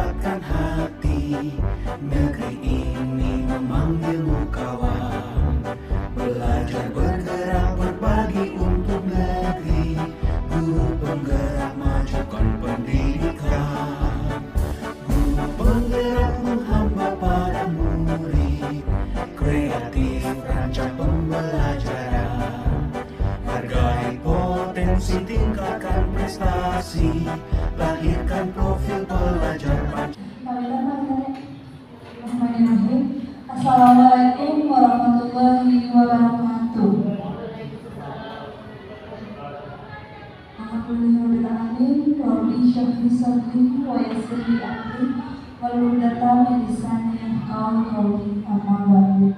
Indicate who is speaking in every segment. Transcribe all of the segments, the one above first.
Speaker 1: mendapatkan hati. Negeri ini memanggilmu kawan, belajar bergerak berbagi untuk negeri. Guru penggerak majukan pendidikan, guru penggerak menghamba pada murid, kreatif rancang pembelajaran, hargai potensi, tingkatkan prestasi, lahirkan profil pelajar
Speaker 2: Assalamualaikum warahmatullahi wabarakatuh. Alhamdulillahirrahmanirrahim. Rabbi syrah li sadri wa yassir li amri wahlul 'uqdatam min lisani yafqahu qawli. Amma ba'du.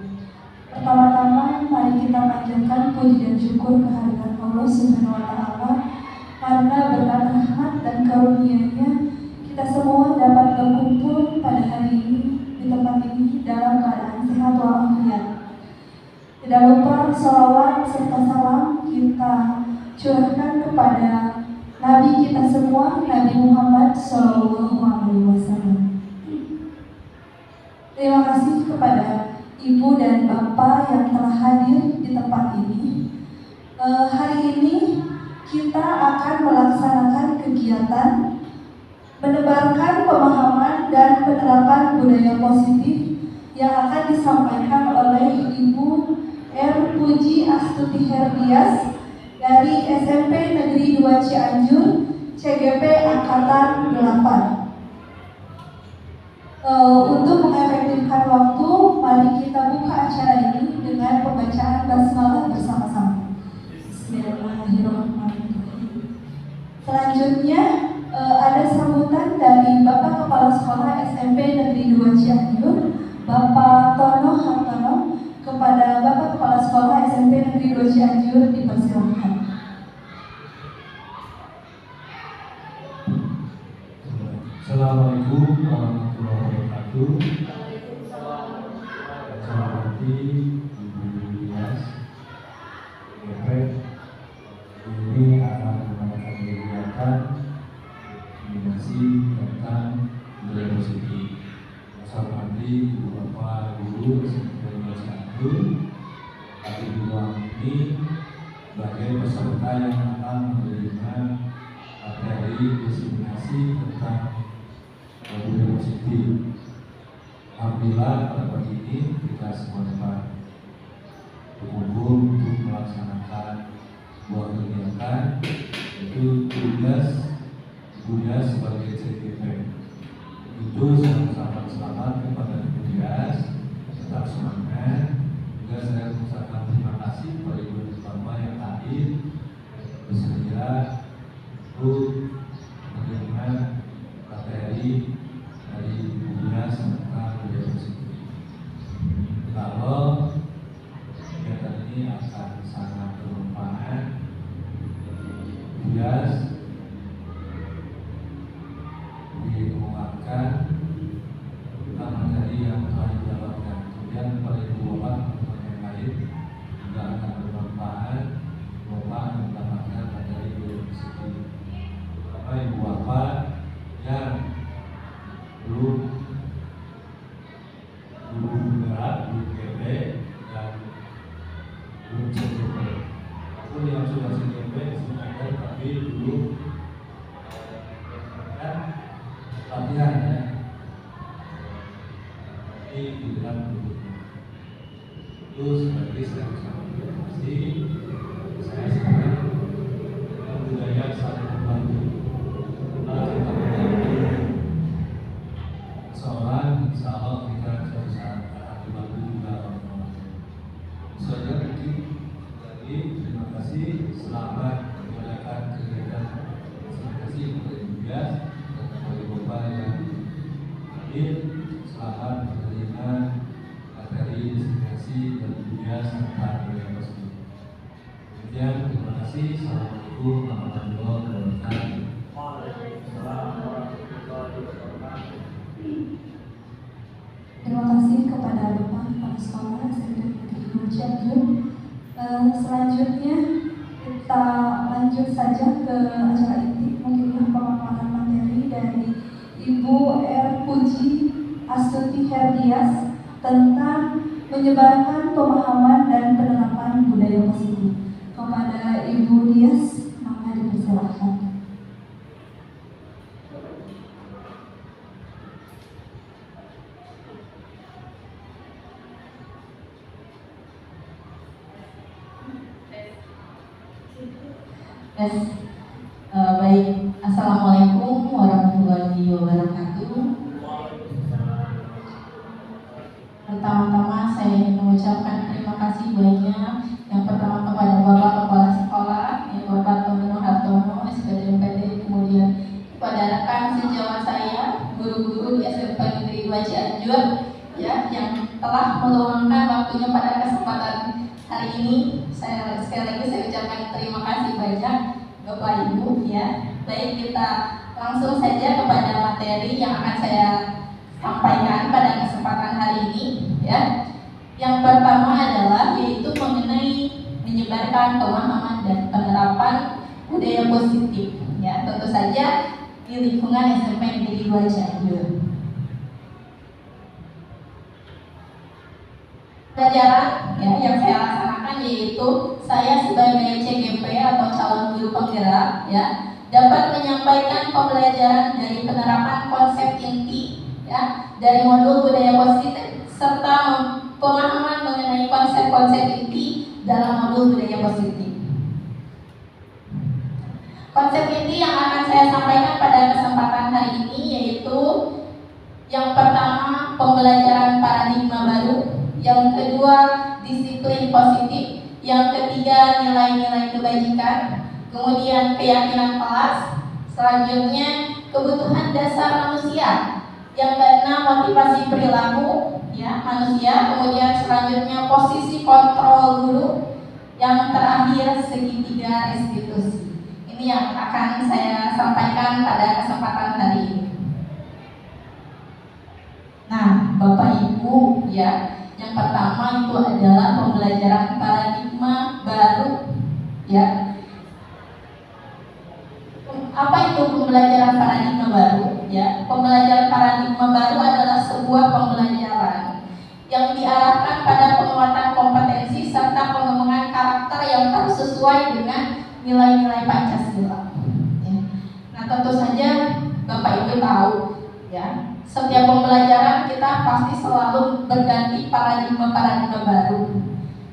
Speaker 2: Pertama-tama mari kita panjatkan puji dan syukur kehadirat Allah Subhanahu wa taala karena berkat rahmat dan karunia-Nya kita semua dapat berkumpul pada hari ini di tempat ini dalam keadaan sehat walafiat. Tidak lupa salawat serta salam kita curahkan kepada Nabi kita semua, Nabi Muhammad SAW. Terima kasih kepada Ibu dan Bapak yang telah hadir di tempat ini. Hari ini kita akan melaksanakan kegiatan menebarkan pemahaman dan penerapan budaya positif yang akan disampaikan oleh Ibu R. Puji Astuti Herdias dari SMP Negeri 2 Cianjur, CGP Angkatan 8. Untuk mengefektifkan waktu, mari kita buka acara ini dengan pembacaan basmalah bersama-sama. Bismillahirrahmanirrahim. Selanjutnya ada sambutan dari Bapak Kepala Sekolah SMP Negeri 2 Cianjur, Bapak Tono Hartono. Kepada Bapak Kepala Sekolah SMP Negeri 2 Cianjur dipersilakan.
Speaker 3: Assalamualaikum warahmatullahi wabarakatuh. Saya hormati Ibu Dias, ini akan mengadakan kegiatan kombinasi tentang budaya positif. Saya hormati Ibu Bapak Guru SMP Negeri Cianjur. Kali dua ini sebagai peserta yang akan menerima materi diseminasi tentang budaya positif. Alhamdulillah pada pagi ini kita semua dapat berkumpul untuk melaksanakan sebuah kegiatan, yaitu tugas Dias sebagai CGP. Itu sangat selamat kepada Ibu Dias, tetap semangat. Juga saya mengucapkan terima kasih kepada Ibu dan Bapak yang hadir bersedia untuk menerima materi dari Ibu Dias tentang budaya positif. Kalau kegiatan ini akan sangat bermanfaat, Dias diumumkan tentang materi yang telah didapatkan. Kemudian pada Ibu Bapak teman yang lain juga akan bermanfaat. Bapak mendapatkan materi budaya positif. Bapak Ibu Bapak yang belum bergerak di CGP dan belum CGP, ataupun yang sudah CGP sebenarnya tapi belum latihan ya. Ini dibilang begitu. Itu sebagai saya ucapkan terima kasih. Saya sekarang budaya saling membantu. Seorang insya Allah kita suatu saat akan dibantu juga orang-orang. Saja mungkin jadi terima kasih, selamat menjalankan kegiatan. Terima kasih kepada Ibu Dias dan kepada Bapak yang hadir. Selamat menerima materi diseminasi dan Ibu Dias tentang budaya positif. Demikian, terima kasih. Assalamualaikum warahmatullahi wabarakatuh.
Speaker 2: Terima kasih kepada Bapak Kepala Sekolah SMP Negeri 2 Cianjur. Selanjutnya kita lanjut saja ke acara inti, mungkin pemaparan materi dari Ibu R. Puji Astuti Herdias tentang menyebarkan pemahaman dan penerapan budaya positif. Kepada Ibu Dias, maka dipersilahkan.
Speaker 4: Yes. Baik, Assalamualaikum warahmatullahi wabarakatuh. Pertama-tama saya ingin mengucapkan terima kasih banyak. Yang pertama kepada Bapak Kepala Sekolah, Bapak Tomino Hartono, SPDMPD, kemudian kepada rekan sejawat saya, guru-guru di SMP Negeri 2 Cianjur, ya, yang telah meluangkan waktunya pada kesempatan hari ini. Saya sekali lagi saya ucapkan terima kasih banyak Bapak Ibu, ya. Baik, kita langsung saja kepada materi yang akan saya sampaikan pada kesempatan hari ini, ya. Yang pertama adalah yaitu mengenai menyebarkan pemahaman dan penerapan budaya positif, ya. Tentu saja di lingkungan SMP Negeri 2 Cianjur. Pelajaran, ya, yang saya laksanakan yaitu saya sebagai CGP atau calon guru penggerak, ya, dapat menyampaikan pembelajaran dari penerapan konsep inti, ya, dari modul budaya positif serta pemahaman mengenai konsep-konsep inti dalam modul budaya positif. Konsep inti yang akan saya sampaikan pada kesempatan hari ini yaitu yang pertama pembelajaran paradigma baru, yang kedua disiplin positif, yang ketiga nilai-nilai kebajikan, kemudian keyakinan kelas, selanjutnya kebutuhan dasar manusia, yang keenam motivasi perilaku, ya, manusia, kemudian selanjutnya posisi kontrol guru, yang terakhir segitiga restitusi. Ini yang akan saya sampaikan pada kesempatan hari ini. Nah, Bapak Ibu, ya, yang pertama itu adalah pembelajaran paradigma baru, ya. Apa itu pembelajaran paradigma baru? Ya, pembelajaran paradigma baru adalah sebuah pembelajaran yang diarahkan pada penguatan kompetensi serta pengembangan karakter yang harus sesuai dengan nilai-nilai Pancasila. Ya. Nah, tentu saja Bapak Ibu tahu, ya, setiap pembelajaran kita pasti selalu berganti paradigma baru.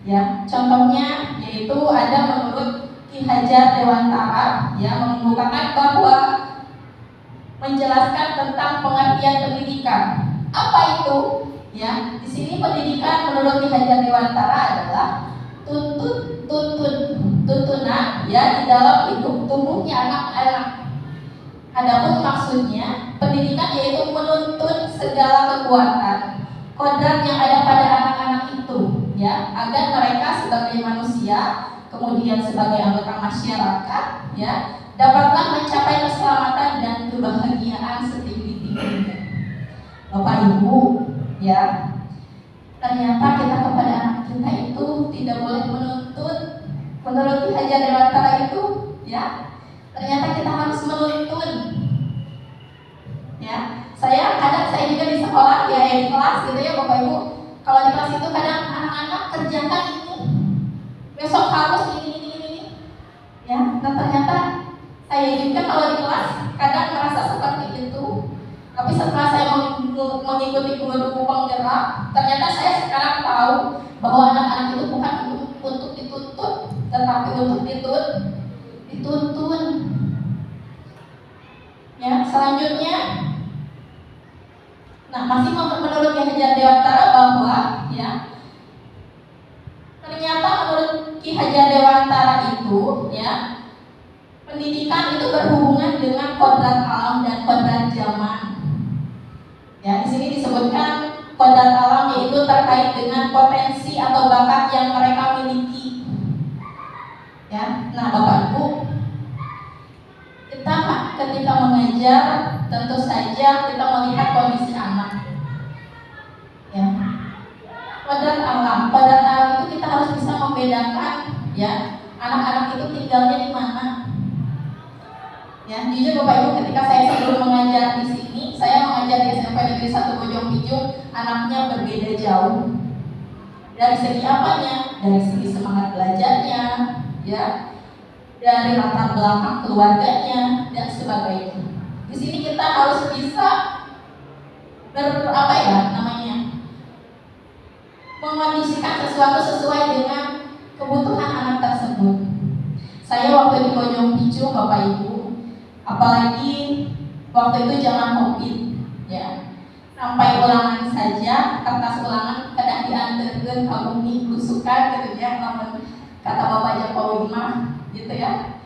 Speaker 4: Ya, contohnya yaitu ada menurut Ki Hajar Dewantara, ya, mengemukakan bahwa menjelaskan tentang pengertian pendidikan. Apa itu? Ya, di sini pendidikan menurut Ki Hajar Dewantara adalah tuntunan, ya, di dalam hidup tumbuhnya anak-anak. Adapun maksudnya pendidikan yaitu menuntun segala kekuatan kodrat yang ada pada anak-anak itu, ya, agar mereka sebagai manusia, kemudian sebagai anggota masyarakat, ya, dapatlah mencapai keselamatan dan kebahagiaan setinggi-tingginya. Bapak Ibu, ya, ternyata kita kepada anak kita itu tidak boleh menuntut menurut Ki Hajar Dewantara itu, ya. Ternyata kita harus menuntun, ya. Saya juga di sekolah, ya, di kelas gitu, ya, Bapak Ibu. Kalau di kelas itu kadang anak-anak kerjakan ini, besok harus ini, ya. Nah, ternyata saya juga kalau di kelas kadang merasa seperti itu. Tapi setelah saya mengikuti guru penggerak, ternyata saya sekarang tahu bahwa anak-anak itu bukan untuk dituntut, tetapi untuk dituntun. Ya, selanjutnya, nah, masih menurut Ki Hajar Dewantara bahwa, ya, ternyata menurut Ki Hajar Dewantara itu, ya, pendidikan itu berhubungan dengan kodrat alam dan kodrat zaman. Ya, di sini disebutkan kodrat alam yaitu terkait dengan potensi atau bakat yang mereka miliki. Ya, nah, Bapak Ibu, kita ketika mengajar tentu saja kita melihat kondisi anak. Ya, kodrat alam itu kita harus bisa membedakan, ya, anak-anak itu tinggalnya di mana. Ya, jujur Bapak Ibu, ketika saya sebelum mengajar di sini, mengajar di SMP Negeri 1 Bojong Picung, anaknya berbeda jauh. Dari segi apanya? Dari segi semangat belajarnya, ya, dari latar belakang keluarganya dan sebagainya. Di sini kita harus bisa mengondisikan sesuatu sesuai dengan kebutuhan anak tersebut. Saya waktu di Bojong Picung, Bapak Ibu, apalagi waktu itu zaman COVID, ya, sampai ulangan saja, kertas ulangan kadang diantarkan ke bumi blusukan gitu ya, namun kata Bapak Jokowi mah gitu ya.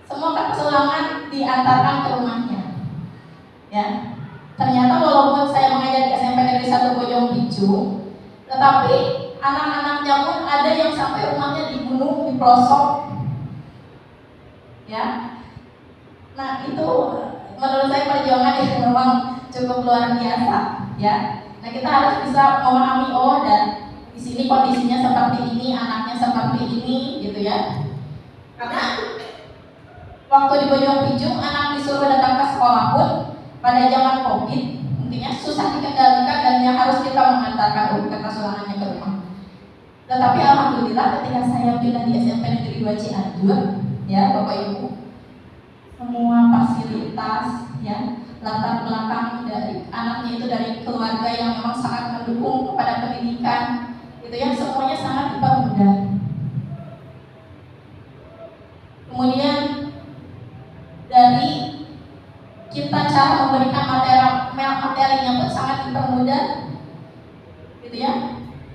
Speaker 4: Semua kertas ulangan diantarkan ke rumahnya, ya. Ternyata walaupun saya mengajar di SMP Negeri 1 Bojong Picung, tetapi anak-anaknya pun ada yang sampai rumahnya dibunuh di pelosok, ya. Nah itu menurut saya perjuangan yang memang cukup luar biasa, ya. Nah kita harus bisa memahami, oh dan di sini kondisinya seperti ini, anaknya seperti ini, gitu ya. Karena waktu di Bojong Picung anak disuruh datang ke sekolah pun pada zaman COVID, intinya susah dikendalikan dan yang harus kita mengantarkan kertas ulangannya ke rumah. Tetapi alhamdulillah ketika saya pindah di SMP Negeri 2 Cianjur, ya Bapak Ibu, semua fasilitas, ya, latar belakang dari anaknya itu dari keluarga yang memang sangat mendukung kepada pendidikan, itu yang semuanya sangat dipermudah. Kemudian dari kita cara memberikan materinya pun sangat dipermudah, gitu ya.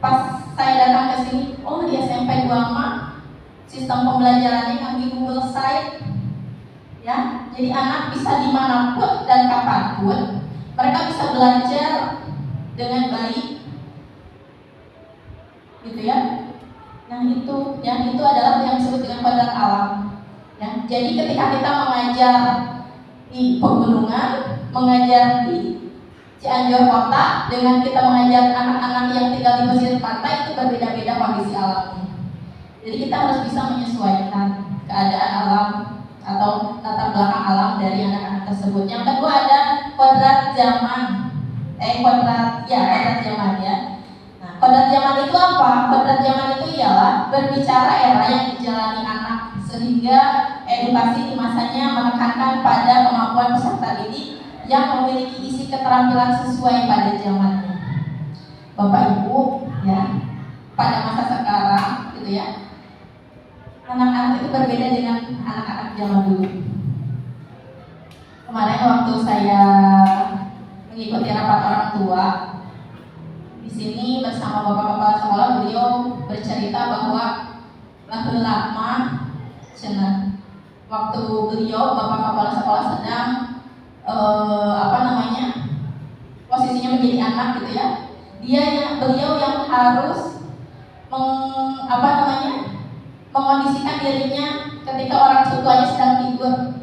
Speaker 4: Pas saya datang ke sini, oh di SMP 2 mah sistem pembelajarannya yang di Google Site, ya. Jadi anak bisa dimanapun dan kapanpun mereka bisa belajar dengan baik, gitu ya. Nah itu adalah yang disebut dengan kodrat alam, ya. Jadi ketika kita mengajar di pegunungan, mengajar di Cianjur kota, dengan kita mengajar anak-anak yang tinggal di pesisir pantai, itu berbeda-beda kondisi alamnya. Jadi kita harus bisa menyesuaikan keadaan alam atau latar belakang alam dari anak-anak tersebut. Yang kedua ada kodrat zaman, kodrat zaman ya. Nah, kodrat zaman itu apa? Kodrat zaman itu ialah berbicara era yang dijalani anak, sehingga edukasi di masanya menekankan pada kemampuan peserta didik yang memiliki isi keterampilan sesuai pada zamannya. Bapak Ibu, ya, pada masa sekarang, gitu ya, anak-anak itu berbeda dengan anak-anak zaman dulu. Kemarin waktu saya mengikuti rapat orang tua di sini bersama Bapak Kepala Sekolah, beliau bercerita bahwa lama waktu beliau Bapak Kepala Sekolah sedang posisinya menjadi anak, gitu ya. Beliau yang harus mengondisikan dirinya ketika orang tuanya sedang tidur,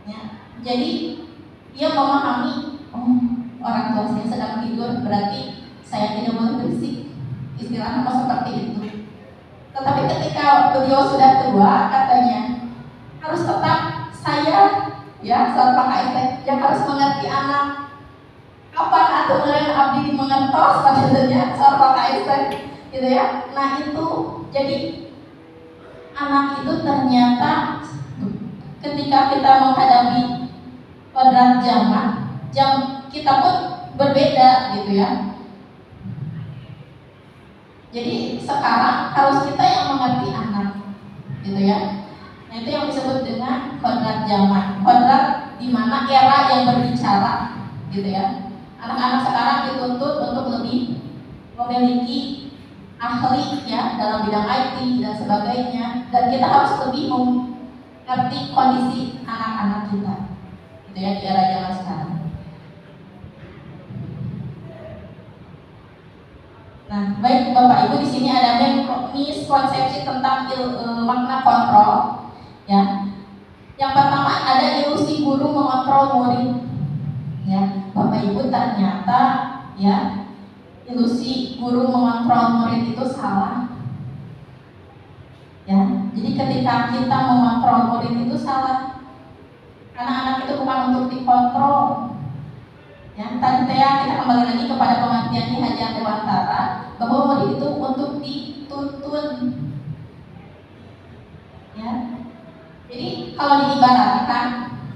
Speaker 4: ya. Jadi dia memahami, oh orang tua saya sedang tidur, berarti saya tidak boleh berisik, istilahnya seperti itu. Tetapi ketika beliau sudah tua, katanya harus tetap saya, ya, seorang KST yang harus mengerti anak. Kapan atau meren abdi mengentos, maksudnya seorang KST, gitu ya. Nah itu, jadi anak itu ternyata ketika kita menghadapi kodrat zaman, kita pun berbeda, gitu ya. Jadi sekarang harus kita yang mengerti anak, gitu ya. Nah itu yang disebut dengan kodrat zaman, kodrat di mana era yang berbicara, gitu ya. Anak-anak sekarang dituntut untuk lebih memiliki ahli, ya, dalam bidang IT dan sebagainya, dan kita harus lebih mengerti kondisi anak-anak kita, gitu ya, di era zaman sekarang. Nah, baik Bapak Ibu, di sini ada miskonsepsi tentang makna kontrol, ya. Yang pertama ada ilusi guru mengontrol murid, ya. Bapak Ibu, ternyata, ya, ilusi guru mengontrol murid itu salah, ya. Jadi ketika kita mengontrol murid itu salah, karena anak itu bukan untuk dikontrol, ya. tadi kita kembali lagi kepada pengertian di Hajar Dewantara bahwa murid itu untuk dituntun. Ya. Jadi kalau diibaratkan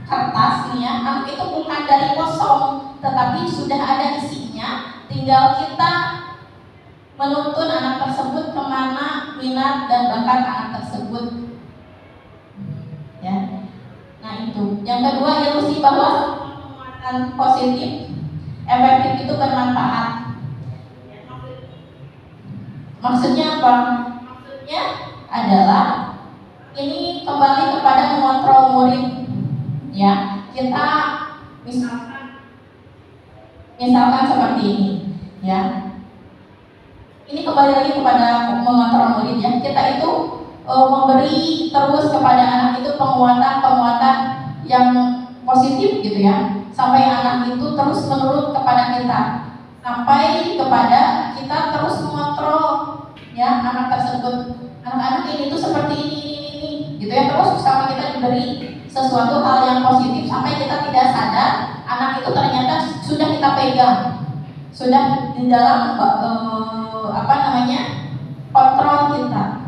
Speaker 4: kertas nih ya, anak itu bukan dari kosong, tetapi sudah ada isinya. Tinggal kita menuntun anak tersebut kemana minat dan bakat anak tersebut. Ya. Nah itu. Yang kedua, ilusi bahwa penguatan positif, efektif itu bermanfaat. Maksudnya apa? Maksudnya adalah ini kembali kepada mengontrol murid. Ya, kita misalkan seperti ini, ya. Ini kembali lagi kepada mengontrol murid ya. Kita itu memberi terus kepada anak itu penguatan yang positif gitu ya, sampai anak itu terus menurut kepada kita, sampai kepada kita terus mengontrol ya anak tersebut. Anak-anak ini tuh seperti ini gitu ya, terus sampai kita diberi sesuatu hal yang positif sampai kita tidak sadar anak itu ternyata sudah kita pegang, sudah di dalam kontrol kita.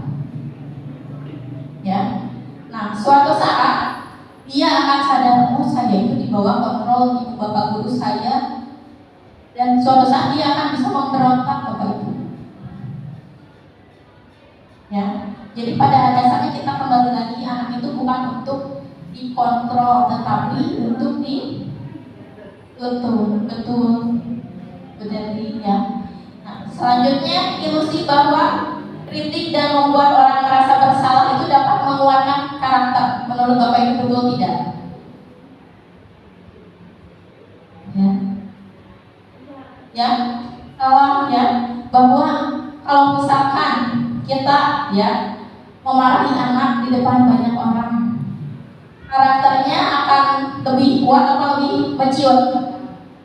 Speaker 4: Ya. Nah, suatu saat dia akan sadar, oh saya itu di bawah kontrol ibu bapak guru saya, dan suatu saat dia akan bisa memberontak Bapak Ibu. Ya, jadi pada dasarnya kita kembali lagi, anak itu bukan untuk dikontrol, tetapi untuk dituntun. Betul ya. Nah, selanjutnya ilusi bahwa kritik dan membuat orang merasa bersalah itu dapat menguatkan karakter. Menurut Bapak Ibu betul tidak? Ya, bahwa kalau misalkan kita ya memarahi anak di depan banyak orang, karakternya akan lebih kuat atau lebih menciut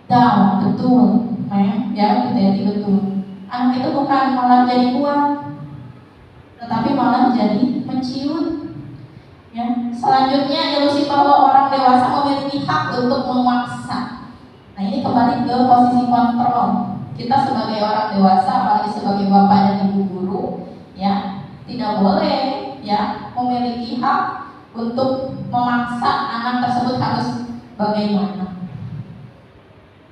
Speaker 4: down, betul, ya betul. Anak itu bukan malah jadi kuat, tetapi malah jadi menciut. Ya, selanjutnya ilusi bahwa orang dewasa memiliki hak untuk memaksa. Nah ini kembali ke posisi kontrol. Kita sebagai orang dewasa, apalagi sebagai bapak dan ibu guru, ya tidak boleh ya memiliki hak untuk memaksa anak tersebut harus bagaimana.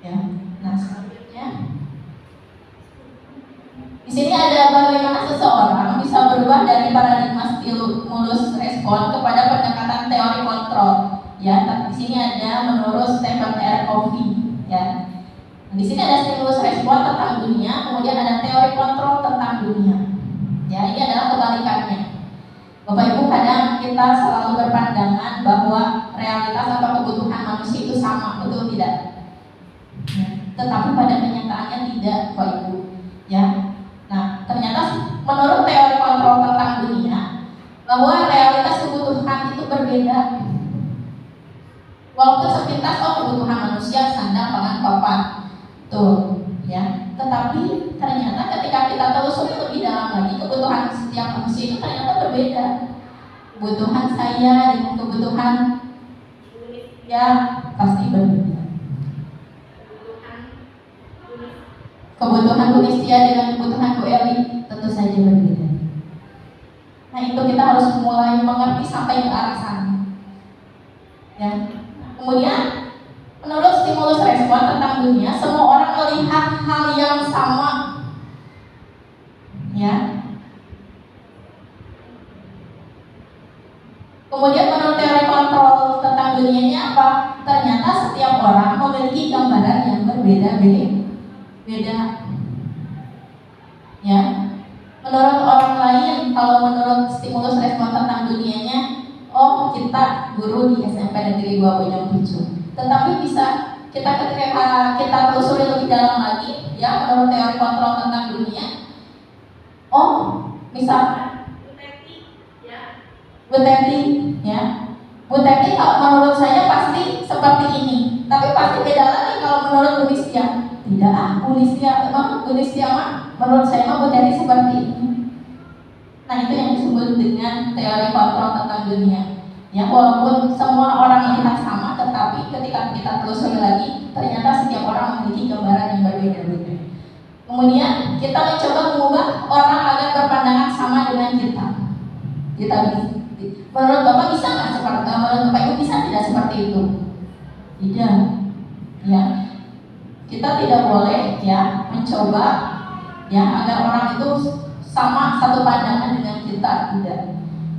Speaker 4: Ya, nah selanjutnya di sini ada bagaimana seseorang bisa berubah dari paradigma stimulus respon kepada pendekatan teori kontrol. Ya, di sini ada menurut Stephen R. Covey. Ya, di sini ada stimulus respon tentang dunia, kemudian ada teori kontrol tentang dunia. Ya, ini adalah kebalikannya. Bapak Ibu, kadang kita selalu berpandangan bahwa realitas atau kebutuhan manusia itu sama, betul tidak? Ya, tetapi pada kenyataannya tidak, Bapak Ibu. Ya. Nah, ternyata menurut teori kontrol tentang dunia bahwa realitas kebutuhan itu berbeda. Walaupun sepintas kebutuhan manusia sandang, pangan, papan, tuh, ya. Tetapi ternyata ketika kita telusuri lebih dalam lagi, kebutuhan setiap manusia itu ternyata berbeda. Kebutuhan saya dengan kebutuhan ya pasti berbeda. Kebutuhan Bu Nistia dengan kebutuhan Bu Eli tentu saja berbeda. Nah itu kita harus mulai mengerti sampai ke arah sana. Ya. Kemudian menurut stimulus respon tentang dunia, semua orang melihat hal yang sama. Ya. Kemudian menurut teori kontrol tentang dunianya apa? Ternyata setiap orang memiliki gambaran yang berbeda. Ya. Menurut orang lain, kalau menurut stimulus respon tentang dunianya, oh kita guru di SMP Negeri 2 Bojong Picu. Tetapi bisa ketika kita telusuri lebih dalam lagi, ya menurut teori kontrol tentang dunia, oh misalkan Bu Teti, ya Bu Teti kalau menurut saya pasti seperti ini, tapi pasti beda lagi kalau menurut Bu Nistia. Tidak, Bu Nistia menurut saya Bu Teti seperti ini. Nah itu yang disebut dengan teori kontrol tentang dunia. Ya, walaupun semua orang melihat sama, tetapi ketika kita telusuri lagi, ternyata setiap orang memiliki beda-beda. Kemudian kita mencoba mengubah orang agar berpandangan sama dengan kita. Kita bisa. Menurut Bapak bisa nggak seperti? Menurut Bapak Ibu bisa tidak seperti itu? Tidak. Ya. Kita tidak boleh ya mencoba ya agar orang itu sama satu pandangan dengan kita, tidak.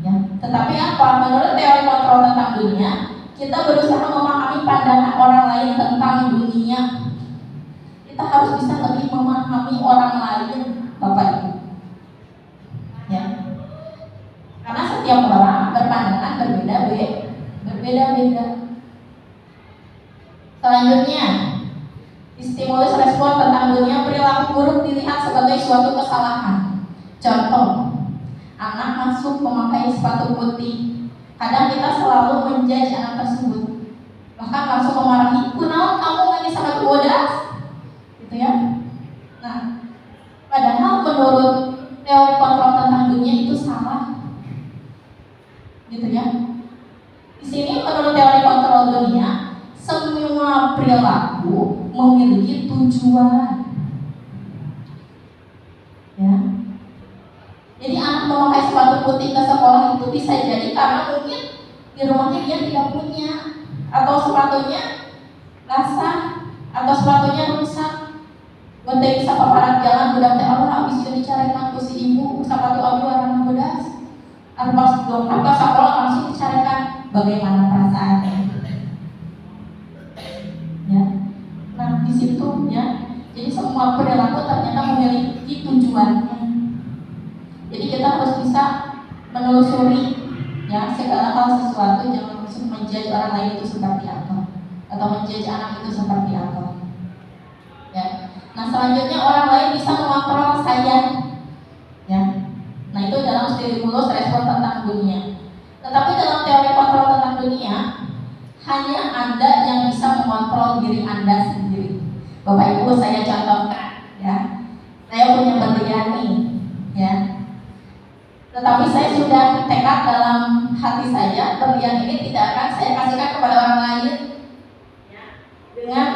Speaker 4: Ya. Tetapi apa? Menurut teori kontrol tentang dunia, kita berusaha memahami pandangan orang lain tentang dunia. Kita harus bisa lebih memahami orang lain, Bapak Ibu. Ya. Karena setiap orang berpandangan berbeda-beda. Selanjutnya, stimulus respon tentang dunia, perilaku buruk dilihat sebagai suatu kesalahan. Contoh, anak masuk memakai sepatu putih. Kadang kita selalu menjudge anak tersebut, bahkan langsung memarahi, "Kunaon kamu lagi sangat bodas?" Gitu ya. Nah, padahal menurut teori kontrol tentang dunia itu salah. Gitu ya. Di sini menurut teori kontrol dunia, semua perilaku memiliki tujuan. Ya. Jadi anak memakai sepatu putih ke sekolah itu bisa jadi karena mungkin di rumahnya dia tidak punya, atau sepatunya basah, atau sepatunya rusak. Benda bisa paparan jalan budak teh Allah habis itu dicarikan ku si ibu sepatu abi warna bodas. Pas dongkrak ke sekolah langsung dicarikan bagaimana perasaannya. Ya. Nah, di situ ya. Jadi semua perilaku ternyata memiliki tujuannya. Jadi kita harus bisa menelusuri ya segala hal sesuatu, jangan langsung menjudge orang lain itu seperti apa atau menjudge anak itu seperti apa. Ya. Nah, selanjutnya orang lain bisa mengontrol saya. Ya. Nah, itu dalam stimulus respon tentang dunia. Tetapi dalam teori kontrol tentang dunia, hanya Anda yang bisa mengontrol diri Anda sendiri. Bapak Ibu, saya contohkan ya. Saya punya berlian nih, ya. Tetapi saya sudah tekad dalam hati saya, berlian ini tidak akan saya kasihkan kepada orang lain ya, dengan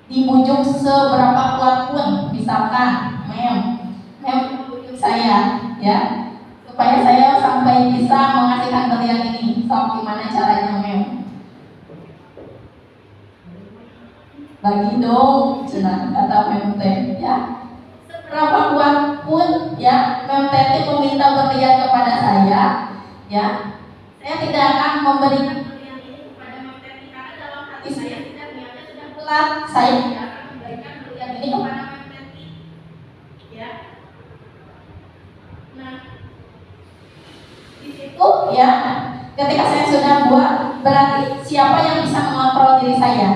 Speaker 4: dibujuk seberapa kuat pun. Misalkan, mem bujuk saya ya, supaya saya sampai bisa mengasihkan berlian ini. So, gimana caranya, mem? Bagi dong, cenah kata mem teh ya. Seberapa kuat pun ya mem teh meminta berlian kepada saya ya, saya tidak akan memberikan berlian ini kepada mem teh karena dalam hati saya tidak niatnya sudah belah. Saya tidak akan memberikan berlian ini kepada mem teh ya. Nah, di situ ya, ketika saya sudah buat, berarti siapa yang bisa mengontrol diri saya?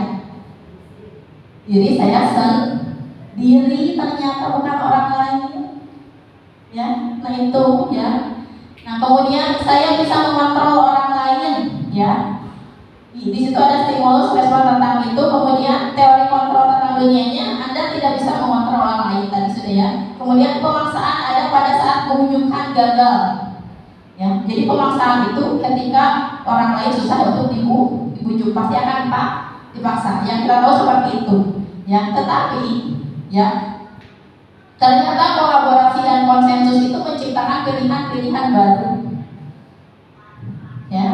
Speaker 4: Diri saya sendiri, ternyata bukan orang lain. Ya, nah itu ya. Nah, kemudian saya bisa mengontrol orang lain, ya. Di situ ada stimulus respon tentang itu. Kemudian teori kontrol tentang dunianya, Anda tidak bisa mengontrol orang lain tadi sudah ya. Kemudian pemaksaan ada pada saat kehujukan gagal. Ya, jadi pemaksaan itu ketika orang lain susah untuk dibujuk, pasti akan dipaksa. Yang kita tahu seperti itu. Ya, tetapi ya ternyata kolaborasi dan konsensus itu menciptakan pilihan-pilihan baru. Ya.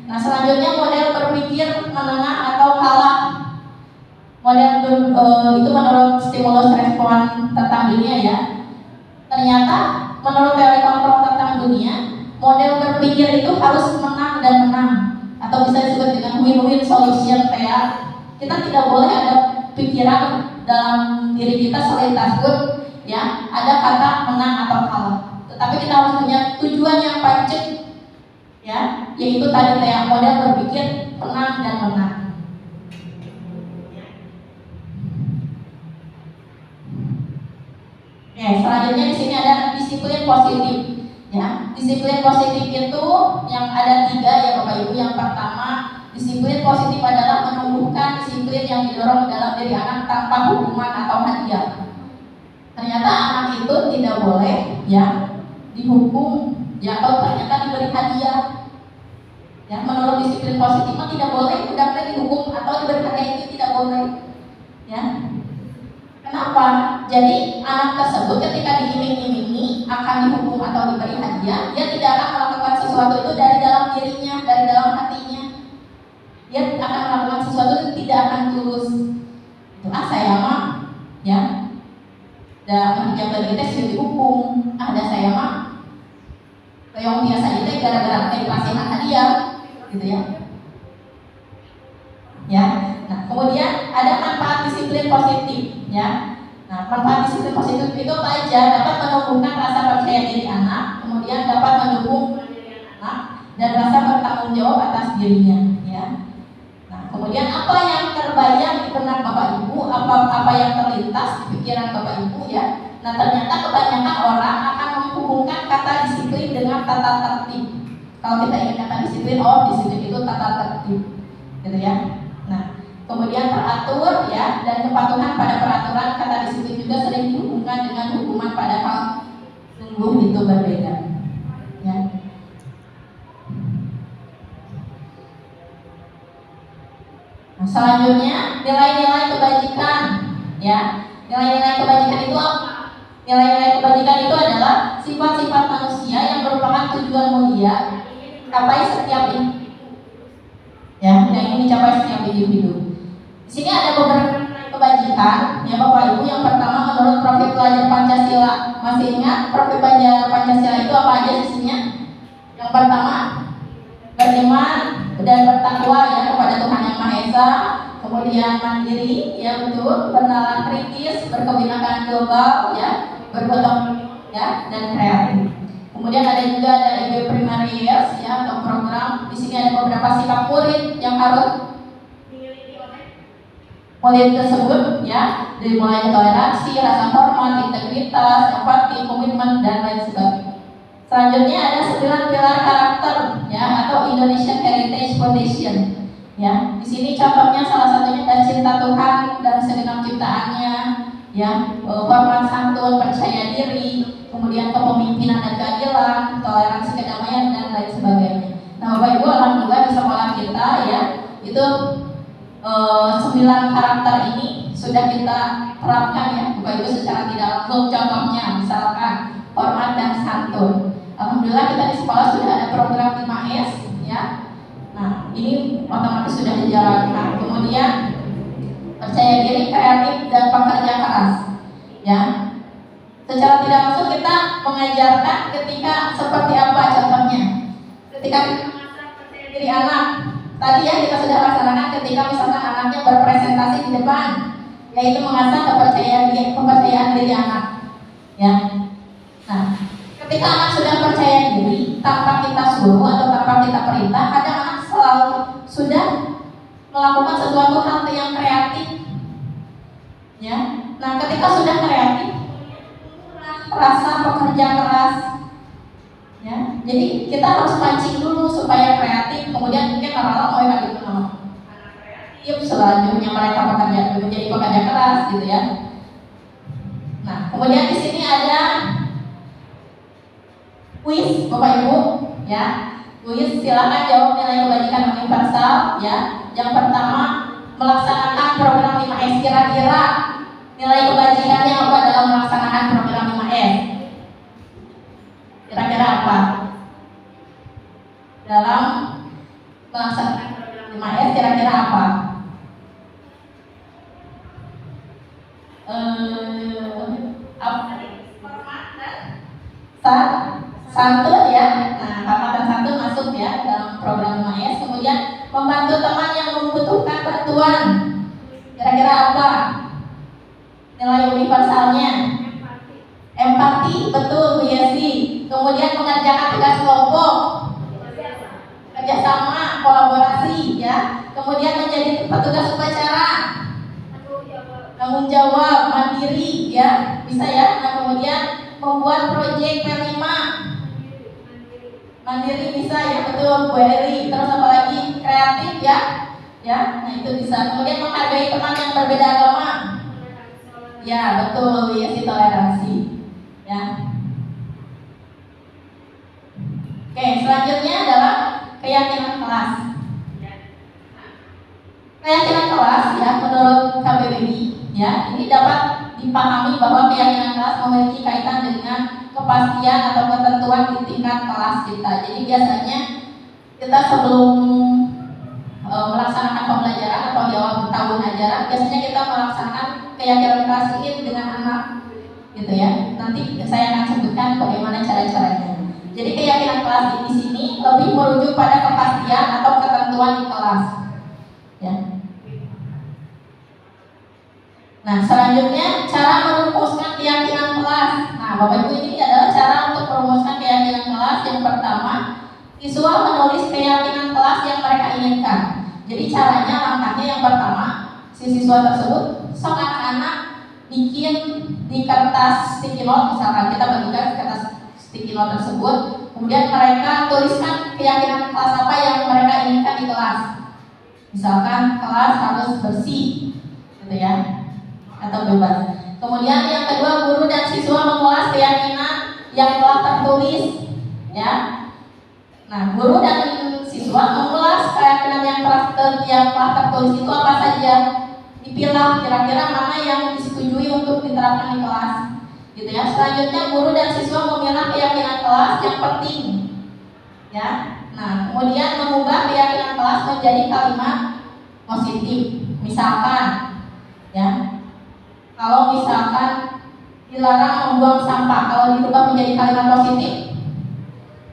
Speaker 4: Nah, selanjutnya model berpikir menengah atau kalah. Model itu menurut stimulus respon tentang dunia ya. Ternyata menurut teori kontrol tentang dunia, model berpikir itu harus menang dan menang, atau bisa disebut dengan win-win solution ya. Kita tidak boleh ada pikiran dalam diri kita selain takut ya, ada kata menang atau kalah. Tetapi kita harus punya tujuan yang pancet ya, yaitu tadi kayak model berpikir menang dan menang. Oke, selanjutnya di sini ada disiplin positif ya. Disiplin positif itu yang ada 3 ya Bapak Ibu. Yang pertama, disiplin positif adalah menumbuhkan disiplin yang didorong dalam diri anak tanpa hukuman atau hadiah. Ternyata anak itu tidak boleh ya dihukum ya, atau ternyata diberi hadiah. Ya, menurut disiplin positif tidak boleh budaknya dihukum atau diberi hadiah, itu tidak boleh. Ya. Kenapa? Jadi anak tersebut ketika diiming-imingi akan dihukum atau diberi hadiah, dia tidak akan melakukan sesuatu itu dari dalam dirinya, dari dalam hatinya. Dia akan melakukan sesuatu itu tidak akan tulus. Itu saya mah, ya, dan menjaga kita sudah dihukum. Ada saya mah, yang biasa itu gara-gara kita dikasih hadiah, gitu ya. Ya, nah kemudian ada manfaat disiplin positif, ya. Nah, manfaat disiplin positif itu apa aja? Dapat menumbuhkan rasa percaya diri anak, kemudian dapat mendukung anak dan rasa bertanggung jawab atas dirinya, ya. Nah, kemudian apa yang terbayang di benak Bapak Ibu, apa yang terlintas di pikiran Bapak Ibu, ya. Nah, ternyata kebanyakan orang akan menghubungkan kata disiplin dengan tata tertib. Kalau kita ingat kata disiplin, disiplin itu tata tertib, gitu ya. Nah, kemudian teratur, ya, dan kepatuhan pada peraturan. Kata disiplin juga sering dihubungkan dengan hukuman, padahal sungguh itu berbeda, ya. Nah, selanjutnya nilai-nilai kebajikan, ya. Nilai-nilai kebajikan itu apa? Nilai-nilai kebajikan itu adalah sifat-sifat manusia yang merupakan tujuan mulia capai setiap individu, ya, yang ingin dicapai setiap individu. Di sini ada beberapa kebajikan, ya Bapak Ibu. Yang pertama, menurut profil pelajar Pancasila. Masih ingat profil pelajar Pancasila itu apa aja sisinya? Yang pertama, beriman dan bertakwa, ya, kepada Tuhan Yang Maha Esa. Kemudian mandiri, ya betul, bernalar kritis, berkebinekaan global, ya, bergotong, ya, dan kreatif. Kemudian ada juga ada IB Primaries, ya, atau program. Di sini ada beberapa sikap murid yang harus dimiliki oleh murid tersebut, ya, dimulai toleransi, rasa hormat, integritas, empati, komitmen, dan lain sebagainya. Selanjutnya ada 9 pilar karakter, ya, atau Indonesian Heritage Foundation, ya. Di sini contohnya salah satunya ada cinta Tuhan dan segenap ciptaannya, ya, hormat santun, percaya diri, kemudian kepemimpinan dan keadilan, toleransi, kedamaian, dan lain sebagainya. Nah, Bapak Ibu, alhamdulillah di sekolah kita, ya, itu 9 karakter ini sudah kita terapkan, ya Bapak Ibu, secara tidak langsung. Contohnya misalkan hormat dan santun. Alhamdulillah kita di sekolah sudah ada program 5S, ya. Nah, ini otomatis sudah dijalankan. Kemudian percaya diri, kreatif, dan pekerja keras, ya. Secara tidak langsung kita mengajarkan ketika seperti apa contohnya. Ketika kita mengasah percaya diri anak, tadi ya kita sudah laksanakan ketika misalkan anaknya berpresentasi di depan, yaitu mengasah kepercayaan diri anak, ya. Nah, ketika anak sudah percaya diri tanpa kita suruh atau tanpa kita perintah, kadang anak selalu sudah melakukan sesuatu hal yang kreatif, ya. Nah, ketika sudah kreatif, rasa pekerja keras, ya. Jadi kita harus mancing dulu supaya kreatif, kemudian mungkin lama-lama mereka itu anak kreatif, selanjutnya mereka menjadi pekerja keras, gitu ya. Nah, kemudian di sini ada kuis, Bapak Ibu, ya. Kuis, silakan jawab nilai kebajikan universal, ya. Yang pertama, melaksanakan program 5S. Kira-kira nilai kebajikannya apa dalam melaksanakan program 5S? Kira-kira apa? Dalam melaksanakan program 5S, kira-kira apa? Santun, ya. Nah, hormat dan santun masuk, ya, dalam program 5S. Kemudian membantu teman yang membutuhkan bantuan. Kira-kira apa nilai universalnya? Empati, betul Bu Yesi. Kemudian mengerjakan tugas kelompok, kerjasama, kolaborasi, ya. Kemudian menjadi petugas upacara, tanggung jawab, mandiri, ya, bisa, ya. Nah, kemudian membuat proyek P5, mandiri, bisa, ya, betul Bu Eri. Terus apa lagi? Kreatif, ya, ya. Nah, itu bisa. Kemudian menghargai teman yang berbeda agama, ya, betul, ya, si toleransi, ya. Oke, selanjutnya adalah keyakinan kelas. Keyakinan kelas, ya, menurut KBBI, ya, ini dapat dipahami bahwa keyakinan kelas memiliki kaitan dengan kepastian atau ketentuan di tingkat kelas kita. Jadi biasanya kita sebelum melaksanakan pembelajaran atau di awal tahun ajaran, biasanya kita melaksanakan keyakinan kelas ini dengan anak, gitu ya. Nanti saya akan sebutkan bagaimana cara-caranya. Jadi keyakinan kelas di sini lebih merujuk pada kepastian atau ketentuan di kelas, ya. Nah, selanjutnya cara merumuskan keyakinan kelas. Nah, Bapak Ibu, ini adalah cara untuk merumuskan keyakinan kelas. Yang pertama, siswa menulis keyakinan kelas yang mereka inginkan. Jadi caranya, langkahnya yang pertama, si siswa tersebut, sok anak-anak bikin di kertas sticky note, misalkan kita bagikan kertas sticky note tersebut, kemudian mereka tuliskan keyakinan kelas apa yang mereka inginkan di kelas. Misalkan kelas harus bersih, gitu ya, atau bebas. Kemudian yang kedua, guru dan siswa mengulas keyakinan yang telah tertulis, ya. Nah, guru dan siswa mengulas keyakinan yang telah tertulis itu apa saja, dipilah kira-kira mana yang disetujui untuk diterapkan di kelas, gitu ya. Selanjutnya guru dan siswa memilah keyakinan kelas yang penting, ya. Nah, kemudian mengubah keyakinan kelas menjadi kalimat positif. Misalkan, ya, kalau misalkan dilarang membuang sampah, kalau dirubah menjadi kalimat positif,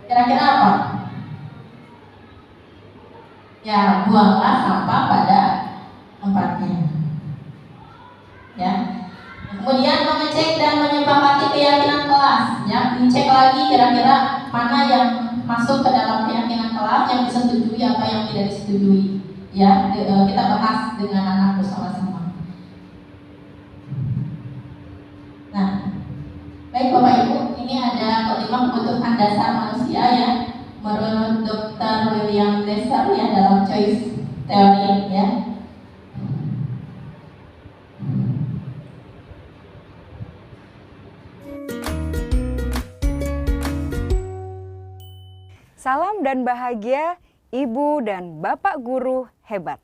Speaker 4: kira-kira apa? Ya, buanglah sampah pada tempatnya, ya. Kemudian mengecek dan menyepakati keyakinan kelas, ya. Dicek lagi kira-kira mana yang masuk ke dalam keyakinan kelas, yang disetujui apa yang tidak disetujui, ya. Kita bahas dengan anak bersama-sama. Nah, baik Bapak Ibu, ini ada kelima kebutuhan dasar manusia, ya, menurut Dr. William Glasser, ya, dalam choice theory, ya.
Speaker 5: Salam dan bahagia Ibu dan Bapak guru hebat.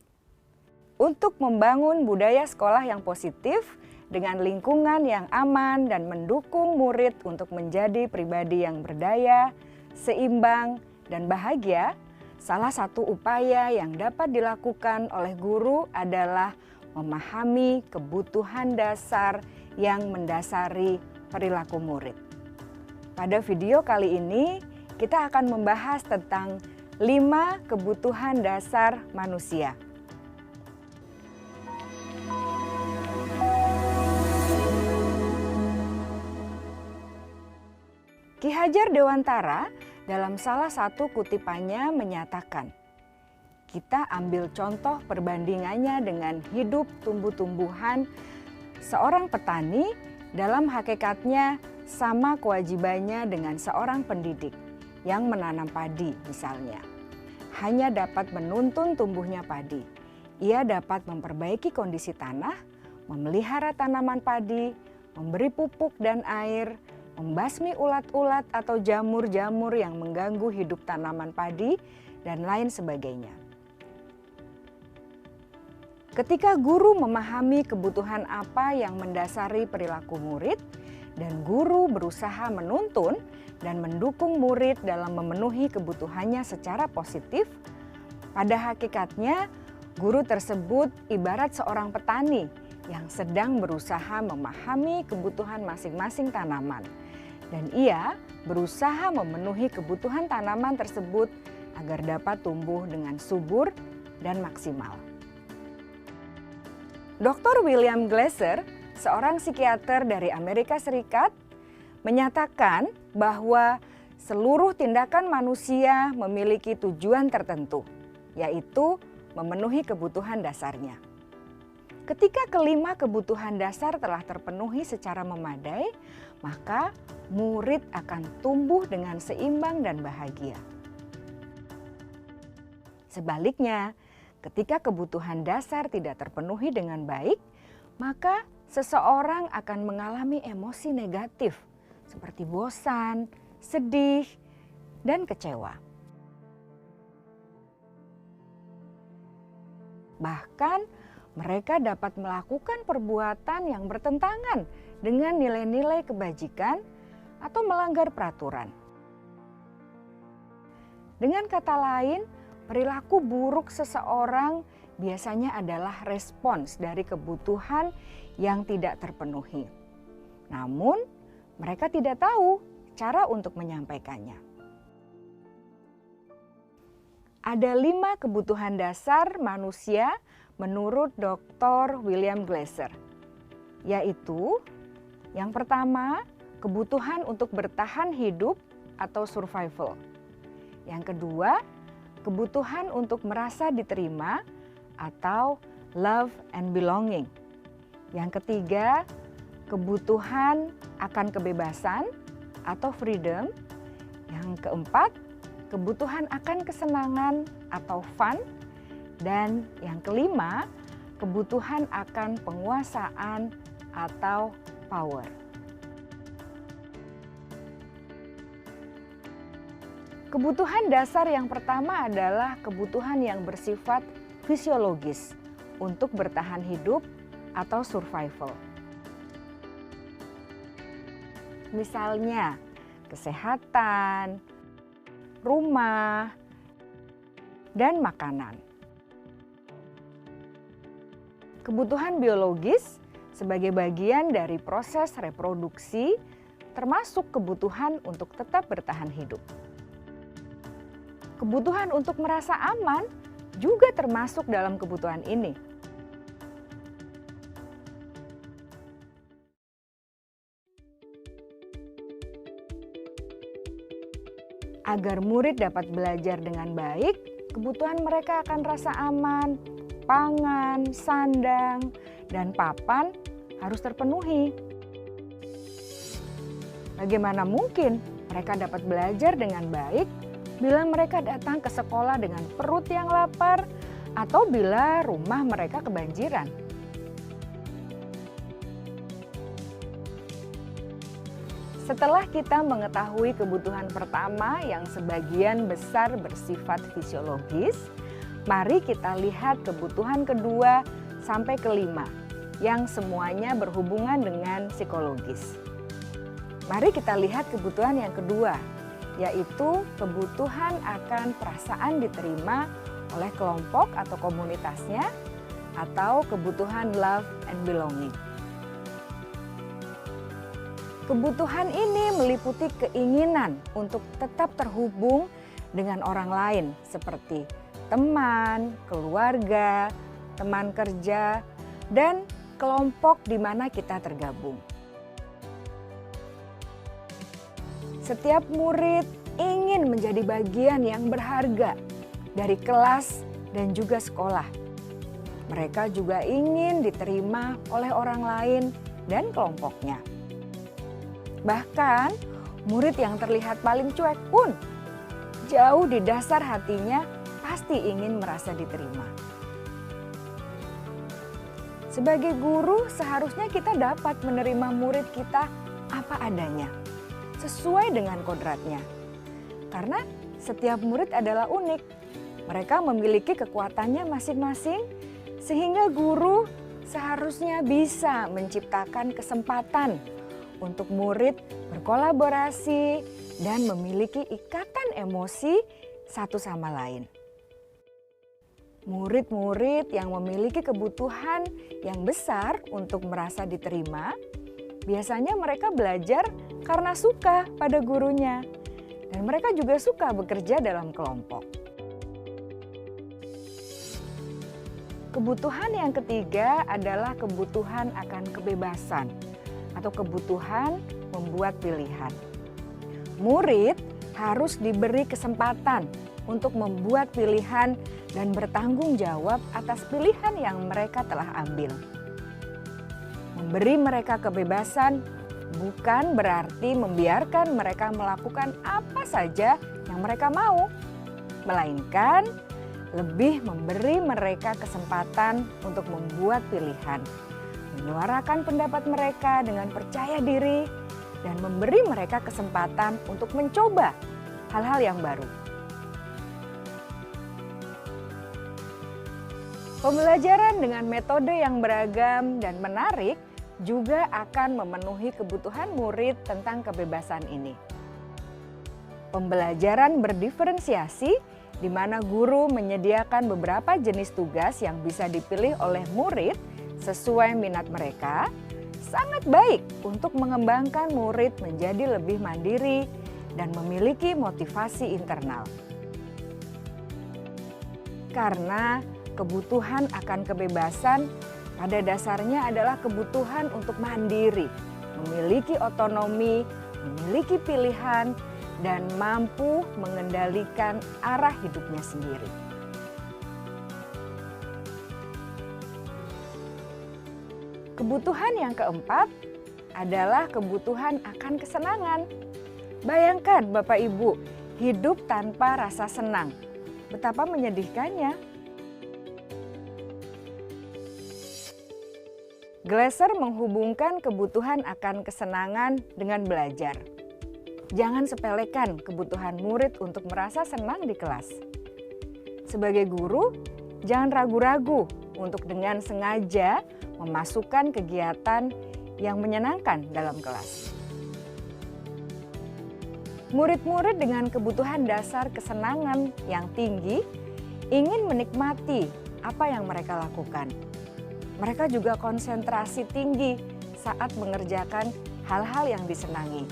Speaker 5: Untuk membangun budaya sekolah yang positif dengan lingkungan yang aman dan mendukung murid untuk menjadi pribadi yang berdaya, seimbang, dan bahagia, salah satu upaya yang dapat dilakukan oleh guru adalah memahami kebutuhan dasar yang mendasari perilaku murid. Pada video kali ini, kita akan membahas tentang 5 kebutuhan dasar manusia. Ki Hajar Dewantara dalam salah satu kutipannya menyatakan, kita ambil contoh perbandingannya dengan hidup tumbuh-tumbuhan. Seorang petani dalam hakikatnya sama kewajibannya dengan seorang pendidik yang menanam padi misalnya. Hanya dapat menuntun tumbuhnya padi. Ia dapat memperbaiki kondisi tanah, memelihara tanaman padi, memberi pupuk dan air, membasmi ulat-ulat atau jamur-jamur yang mengganggu hidup tanaman padi, dan lain sebagainya. Ketika guru memahami kebutuhan apa yang mendasari perilaku murid, dan guru berusaha menuntun dan mendukung murid dalam memenuhi kebutuhannya secara positif, pada hakikatnya guru tersebut ibarat seorang petani yang sedang berusaha memahami kebutuhan masing-masing tanaman. Dan ia berusaha memenuhi kebutuhan tanaman tersebut agar dapat tumbuh dengan subur dan maksimal. Dr. William Glasser, seorang psikiater dari Amerika Serikat, menyatakan bahwa seluruh tindakan manusia memiliki tujuan tertentu, yaitu memenuhi kebutuhan dasarnya. Ketika kelima kebutuhan dasar telah terpenuhi secara memadai, maka murid akan tumbuh dengan seimbang dan bahagia. Sebaliknya, ketika kebutuhan dasar tidak terpenuhi dengan baik, maka seseorang akan mengalami emosi negatif seperti bosan, sedih, dan kecewa. Bahkan mereka dapat melakukan perbuatan yang bertentangan dengan nilai-nilai kebajikan atau melanggar peraturan. Dengan kata lain, perilaku buruk seseorang biasanya adalah respons dari kebutuhan yang tidak terpenuhi. Namun, mereka tidak tahu cara untuk menyampaikannya. Ada 5 kebutuhan dasar manusia menurut Dr. William Glasser, yaitu yang pertama, kebutuhan untuk bertahan hidup atau survival. Yang kedua, kebutuhan untuk merasa diterima atau love and belonging. Yang ketiga, kebutuhan akan kebebasan atau freedom. Yang keempat, kebutuhan akan kesenangan atau fun. Dan yang kelima, kebutuhan akan penguasaan atau power. Kebutuhan dasar yang pertama adalah kebutuhan yang bersifat fisiologis untuk bertahan hidup atau survival. Misalnya, kesehatan, rumah, dan makanan. Kebutuhan biologis sebagai bagian dari proses reproduksi, termasuk kebutuhan untuk tetap bertahan hidup. Kebutuhan untuk merasa aman juga termasuk dalam kebutuhan ini. Agar murid dapat belajar dengan baik, kebutuhan mereka akan rasa aman, pangan, sandang, dan papan harus terpenuhi. Bagaimana mungkin mereka dapat belajar dengan baik bila mereka datang ke sekolah dengan perut yang lapar atau bila rumah mereka kebanjiran? Setelah kita mengetahui kebutuhan pertama yang sebagian besar bersifat fisiologis, mari kita lihat kebutuhan kedua sampai kelima yang semuanya berhubungan dengan psikologis. Mari kita lihat kebutuhan yang kedua, yaitu kebutuhan akan perasaan diterima oleh kelompok atau komunitasnya, atau kebutuhan love and belonging. Kebutuhan ini meliputi keinginan untuk tetap terhubung dengan orang lain seperti teman, keluarga, teman kerja, dan kelompok di mana kita tergabung. Setiap murid ingin menjadi bagian yang berharga dari kelas dan juga sekolah. Mereka juga ingin diterima oleh orang lain dan kelompoknya. Bahkan, murid yang terlihat paling cuek pun jauh di dasar hatinya pasti ingin merasa diterima. Sebagai guru, seharusnya kita dapat menerima murid kita apa adanya, sesuai dengan kodratnya. Karena setiap murid adalah unik. Mereka memiliki kekuatannya masing-masing, sehingga guru seharusnya bisa menciptakan kesempatan untuk murid berkolaborasi dan memiliki ikatan emosi satu sama lain. Murid-murid yang memiliki kebutuhan yang besar untuk merasa diterima, biasanya mereka belajar karena suka pada gurunya, dan mereka juga suka bekerja dalam kelompok. Kebutuhan yang ketiga adalah kebutuhan akan kebebasan atau kebutuhan membuat pilihan. Murid harus diberi kesempatan untuk membuat pilihan dan bertanggung jawab atas pilihan yang mereka telah ambil. Memberi mereka kebebasan bukan berarti membiarkan mereka melakukan apa saja yang mereka mau, melainkan lebih memberi mereka kesempatan untuk membuat pilihan, menyuarakan pendapat mereka dengan percaya diri, dan memberi mereka kesempatan untuk mencoba hal-hal yang baru. Pembelajaran dengan metode yang beragam dan menarik juga akan memenuhi kebutuhan murid tentang kebebasan ini. Pembelajaran berdiferensiasi di mana guru menyediakan beberapa jenis tugas yang bisa dipilih oleh murid sesuai minat mereka, sangat baik untuk mengembangkan murid menjadi lebih mandiri dan memiliki motivasi internal. Karena kebutuhan akan kebebasan pada dasarnya adalah kebutuhan untuk mandiri, memiliki otonomi, memiliki pilihan, dan mampu mengendalikan arah hidupnya sendiri. Kebutuhan yang keempat adalah kebutuhan akan kesenangan. Bayangkan Bapak Ibu, hidup tanpa rasa senang. Betapa menyedihkannya. Glasser menghubungkan kebutuhan akan kesenangan dengan belajar. Jangan sepelekan kebutuhan murid untuk merasa senang di kelas. Sebagai guru, jangan ragu-ragu untuk dengan sengaja memasukkan kegiatan yang menyenangkan dalam kelas. Murid-murid dengan kebutuhan dasar kesenangan yang tinggi ingin menikmati apa yang mereka lakukan. Mereka juga konsentrasi tinggi saat mengerjakan hal-hal yang disenangi.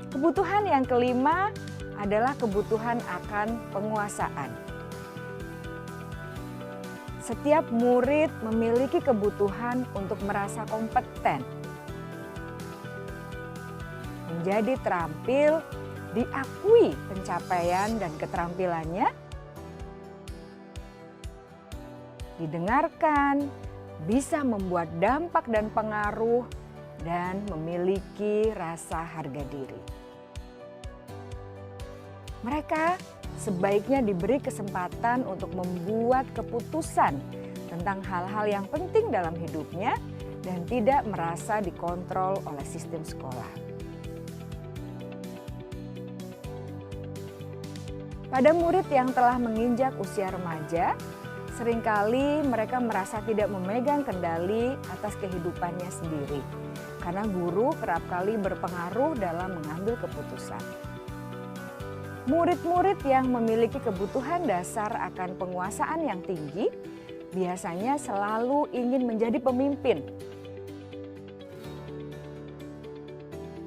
Speaker 5: Kebutuhan yang kelima adalah kebutuhan akan penguasaan. Setiap murid memiliki kebutuhan untuk merasa kompeten, menjadi terampil, diakui pencapaian dan keterampilannya, didengarkan, bisa membuat dampak dan pengaruh, dan memiliki rasa harga diri. Mereka sebaiknya diberi kesempatan untuk membuat keputusan tentang hal-hal yang penting dalam hidupnya dan tidak merasa dikontrol oleh sistem sekolah. Pada murid yang telah menginjak usia remaja, seringkali mereka merasa tidak memegang kendali atas kehidupannya sendiri, karena guru kerap kali berpengaruh dalam mengambil keputusan. Murid-murid yang memiliki kebutuhan dasar akan penguasaan yang tinggi biasanya selalu ingin menjadi pemimpin.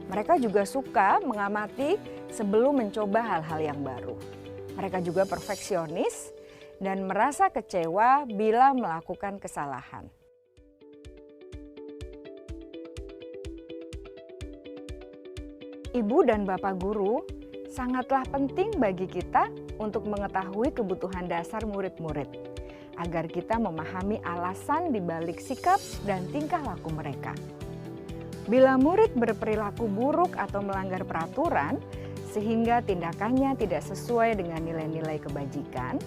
Speaker 5: Mereka juga suka mengamati sebelum mencoba hal-hal yang baru. Mereka juga perfeksionis dan merasa kecewa bila melakukan kesalahan. Ibu dan Bapak guru sangatlah penting bagi kita untuk mengetahui kebutuhan dasar murid-murid, agar kita memahami alasan di balik sikap dan tingkah laku mereka. Bila murid berperilaku buruk atau melanggar peraturan, sehingga tindakannya tidak sesuai dengan nilai-nilai kebajikan,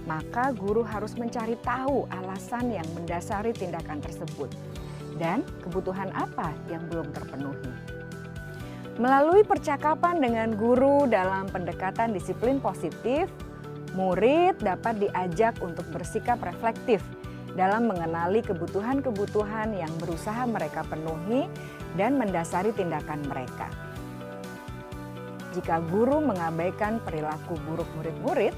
Speaker 5: maka guru harus mencari tahu alasan yang mendasari tindakan tersebut dan kebutuhan apa yang belum terpenuhi. Melalui percakapan dengan guru dalam pendekatan disiplin positif, murid dapat diajak untuk bersikap reflektif dalam mengenali kebutuhan-kebutuhan yang berusaha mereka penuhi dan mendasari tindakan mereka. Jika guru mengabaikan perilaku buruk murid-murid,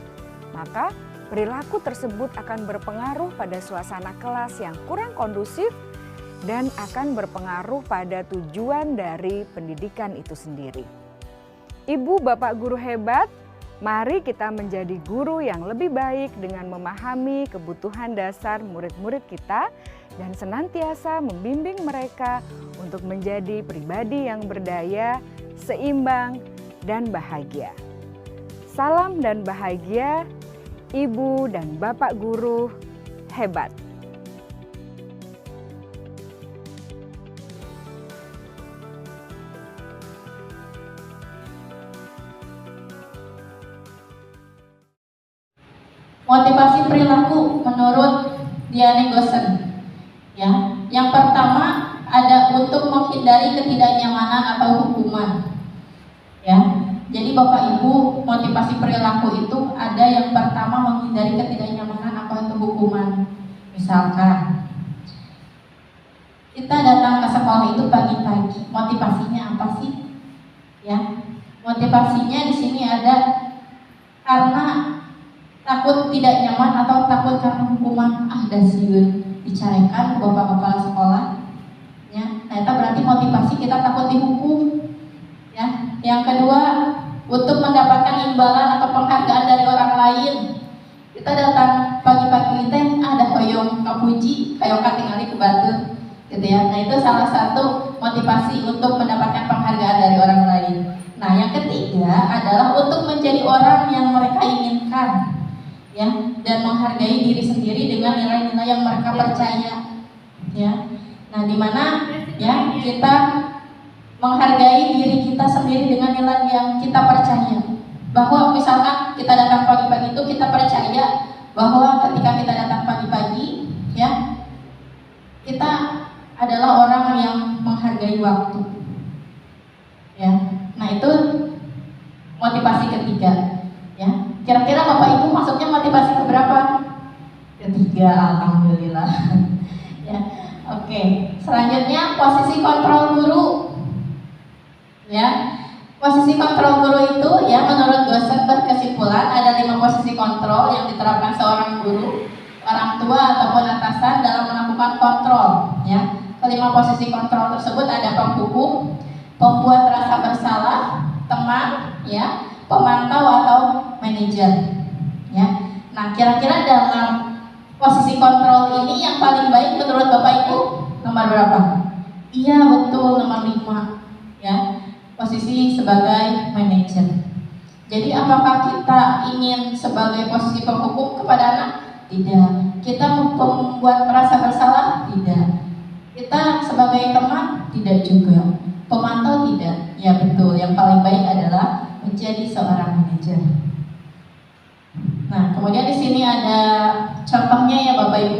Speaker 5: maka perilaku tersebut akan berpengaruh pada suasana kelas yang kurang kondusif dan akan berpengaruh pada tujuan dari pendidikan itu sendiri. Ibu, Bapak guru hebat, mari kita menjadi guru yang lebih baik dengan memahami kebutuhan dasar murid-murid kita dan senantiasa membimbing mereka untuk menjadi pribadi yang berdaya, seimbang, dan bahagia. Salam dan bahagia, Ibu dan Bapak guru hebat.
Speaker 4: Motivasi perilaku menurut Diane Gossen. Ya, yang pertama untuk menghindari ketidaknyamanan atau hukuman. Ya, jadi Bapak Ibu, motivasi perilaku itu ada yang pertama menghindari ketidaknyamanan atau hukuman. Misalkan kita datang ke sekolah itu pagi-pagi, motivasinya apa sih? Ya, motivasinya di sini ada karena takut tidak nyaman atau takut karena hukuman. Dasiun dicarekan ke bapak kepala sekolah. Ya, nah itu berarti motivasi kita takut dihukum. Ya, yang kedua untuk mendapatkan imbalan atau penghargaan dari orang lain. Kita datang pagi-pagi itu ada hoyong kapuji, hoyong katingali ke batu, gitu ya. Nah itu salah satu motivasi untuk mendapatkan penghargaan dari orang lain. Nah yang ketiga adalah untuk menjadi orang yang mereka inginkan, ya, dan menghargai diri sendiri dengan nilai-nilai yang mereka percaya, ya. Nah di mana ya kita menghargai diri kita sendiri dengan nilai yang kita percaya. Bahwa misalkan kita datang pagi-pagi itu kita percaya bahwa ketika kita datang pagi-pagi, ya, kita adalah orang yang menghargai waktu. Ya. Nah, itu motivasi ketiga, ya. Kira-kira Bapak Ibu maksudnya motivasi keberapa? Ketiga, alhamdulillah. Ya. Oke, selanjutnya posisi kontrol guru. Ya. Posisi kontrol guru itu, ya, menurut dosen berkesimpulan ada 5 posisi kontrol yang diterapkan seorang guru, orang tua ataupun atasan dalam melakukan kontrol, ya. Kelima posisi kontrol tersebut ada penghukum, pembuat rasa bersalah, teman, ya, pemantau atau manajer, ya. Nah, kira-kira dalam posisi kontrol ini yang paling baik menurut Bapak Ibu nomor berapa? Iya, betul, nomor 5, ya. Posisi sebagai manajer. Jadi apakah kita ingin sebagai posisi penghukum kepada anak? Tidak. Kita membuat merasa bersalah? Tidak. Kita sebagai teman? Tidak juga. Pemantau? Tidak. Ya betul. Yang paling baik adalah menjadi seorang manajer. Nah, kemudian di sini ada contohnya ya Bapak Ibu.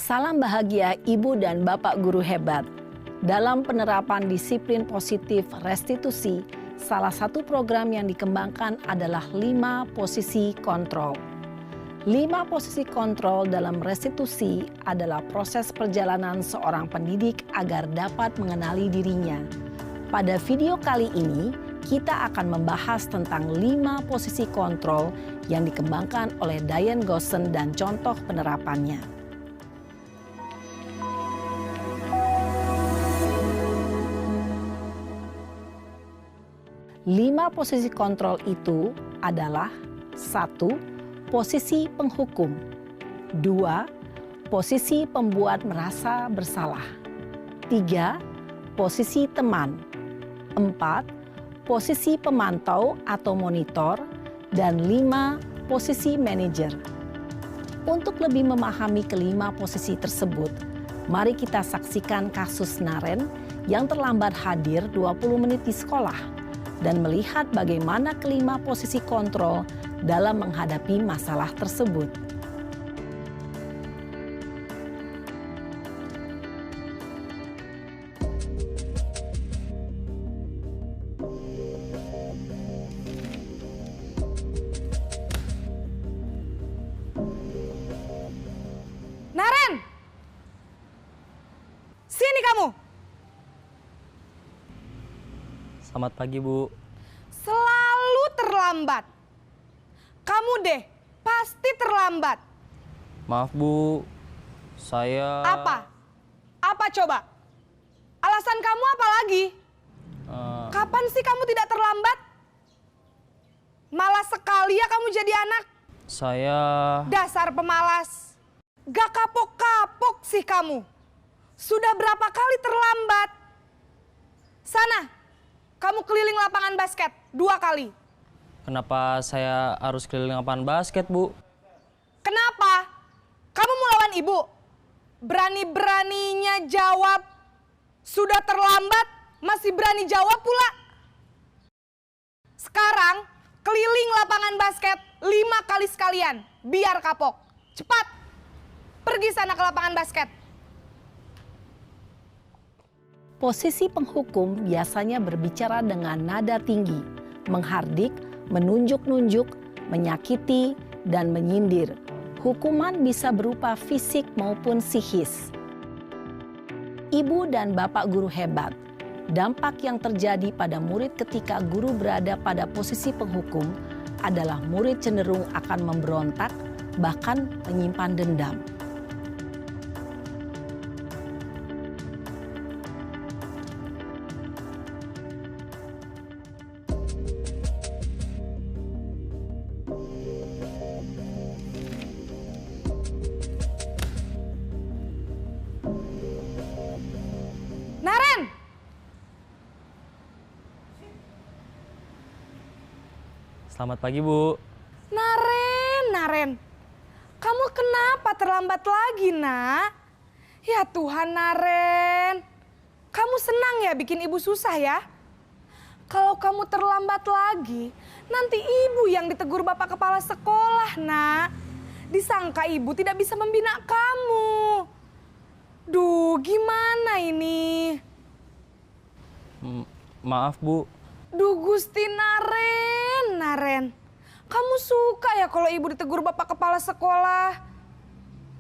Speaker 6: Salam bahagia Ibu dan Bapak guru hebat. Dalam penerapan disiplin positif restitusi, salah satu program yang dikembangkan adalah 5 posisi kontrol. 5 posisi kontrol dalam restitusi adalah proses perjalanan seorang pendidik agar dapat mengenali dirinya. Pada video kali ini, kita akan membahas tentang 5 posisi kontrol yang dikembangkan oleh Diane Goossen dan contoh penerapannya. 5 posisi kontrol itu adalah 1. Posisi penghukum, 2. Posisi pembuat merasa bersalah, 3. Posisi teman, 4. Posisi pemantau atau monitor, dan 5. Posisi manajer. Untuk lebih memahami kelima posisi tersebut, mari kita saksikan kasus Naren yang terlambat hadir 20 menit di sekolah dan melihat bagaimana kelima posisi kontrol dalam menghadapi masalah tersebut.
Speaker 5: Naren! Sini kamu!
Speaker 7: Selamat pagi, Bu.
Speaker 5: Selalu terlambat. Kamu deh, pasti terlambat.
Speaker 7: Maaf, Bu. Saya...
Speaker 5: Apa? Apa coba? Alasan kamu apa lagi? Kapan sih kamu tidak terlambat? Malas sekali ya kamu jadi anak.
Speaker 7: Saya...
Speaker 5: Dasar pemalas. Gak kapok-kapok sih kamu. Sudah berapa kali terlambat? Sana. Kamu keliling lapangan basket 2 kali.
Speaker 7: Kenapa saya harus keliling lapangan basket, Bu?
Speaker 5: Kenapa? Kamu mau lawan ibu? Berani-beraninya jawab. Sudah terlambat, masih berani jawab pula. Sekarang,
Speaker 8: keliling lapangan basket 5 kali sekalian, biar kapok. Cepat, pergi sana ke lapangan basket.
Speaker 6: Posisi penghukum biasanya berbicara dengan nada tinggi, menghardik, menunjuk-nunjuk, menyakiti, dan menyindir. Hukuman bisa berupa fisik maupun psikis. Ibu dan bapak guru hebat. Dampak yang terjadi pada murid ketika guru berada pada posisi penghukum adalah murid cenderung akan memberontak, bahkan menyimpan dendam.
Speaker 8: Naren!
Speaker 7: Selamat pagi, Bu.
Speaker 8: Naren. Kamu kenapa terlambat lagi, Nak? Ya Tuhan, Naren. Kamu senang ya bikin ibu susah ya? Kalau kamu terlambat lagi, nanti ibu yang ditegur bapak kepala sekolah, Nak. Disangka ibu tidak bisa membina kamu. Duh, gimana ini?
Speaker 7: Maaf, Bu.
Speaker 8: Duh, Gusti Naren. Kamu suka ya kalau ibu ditegur bapak kepala sekolah?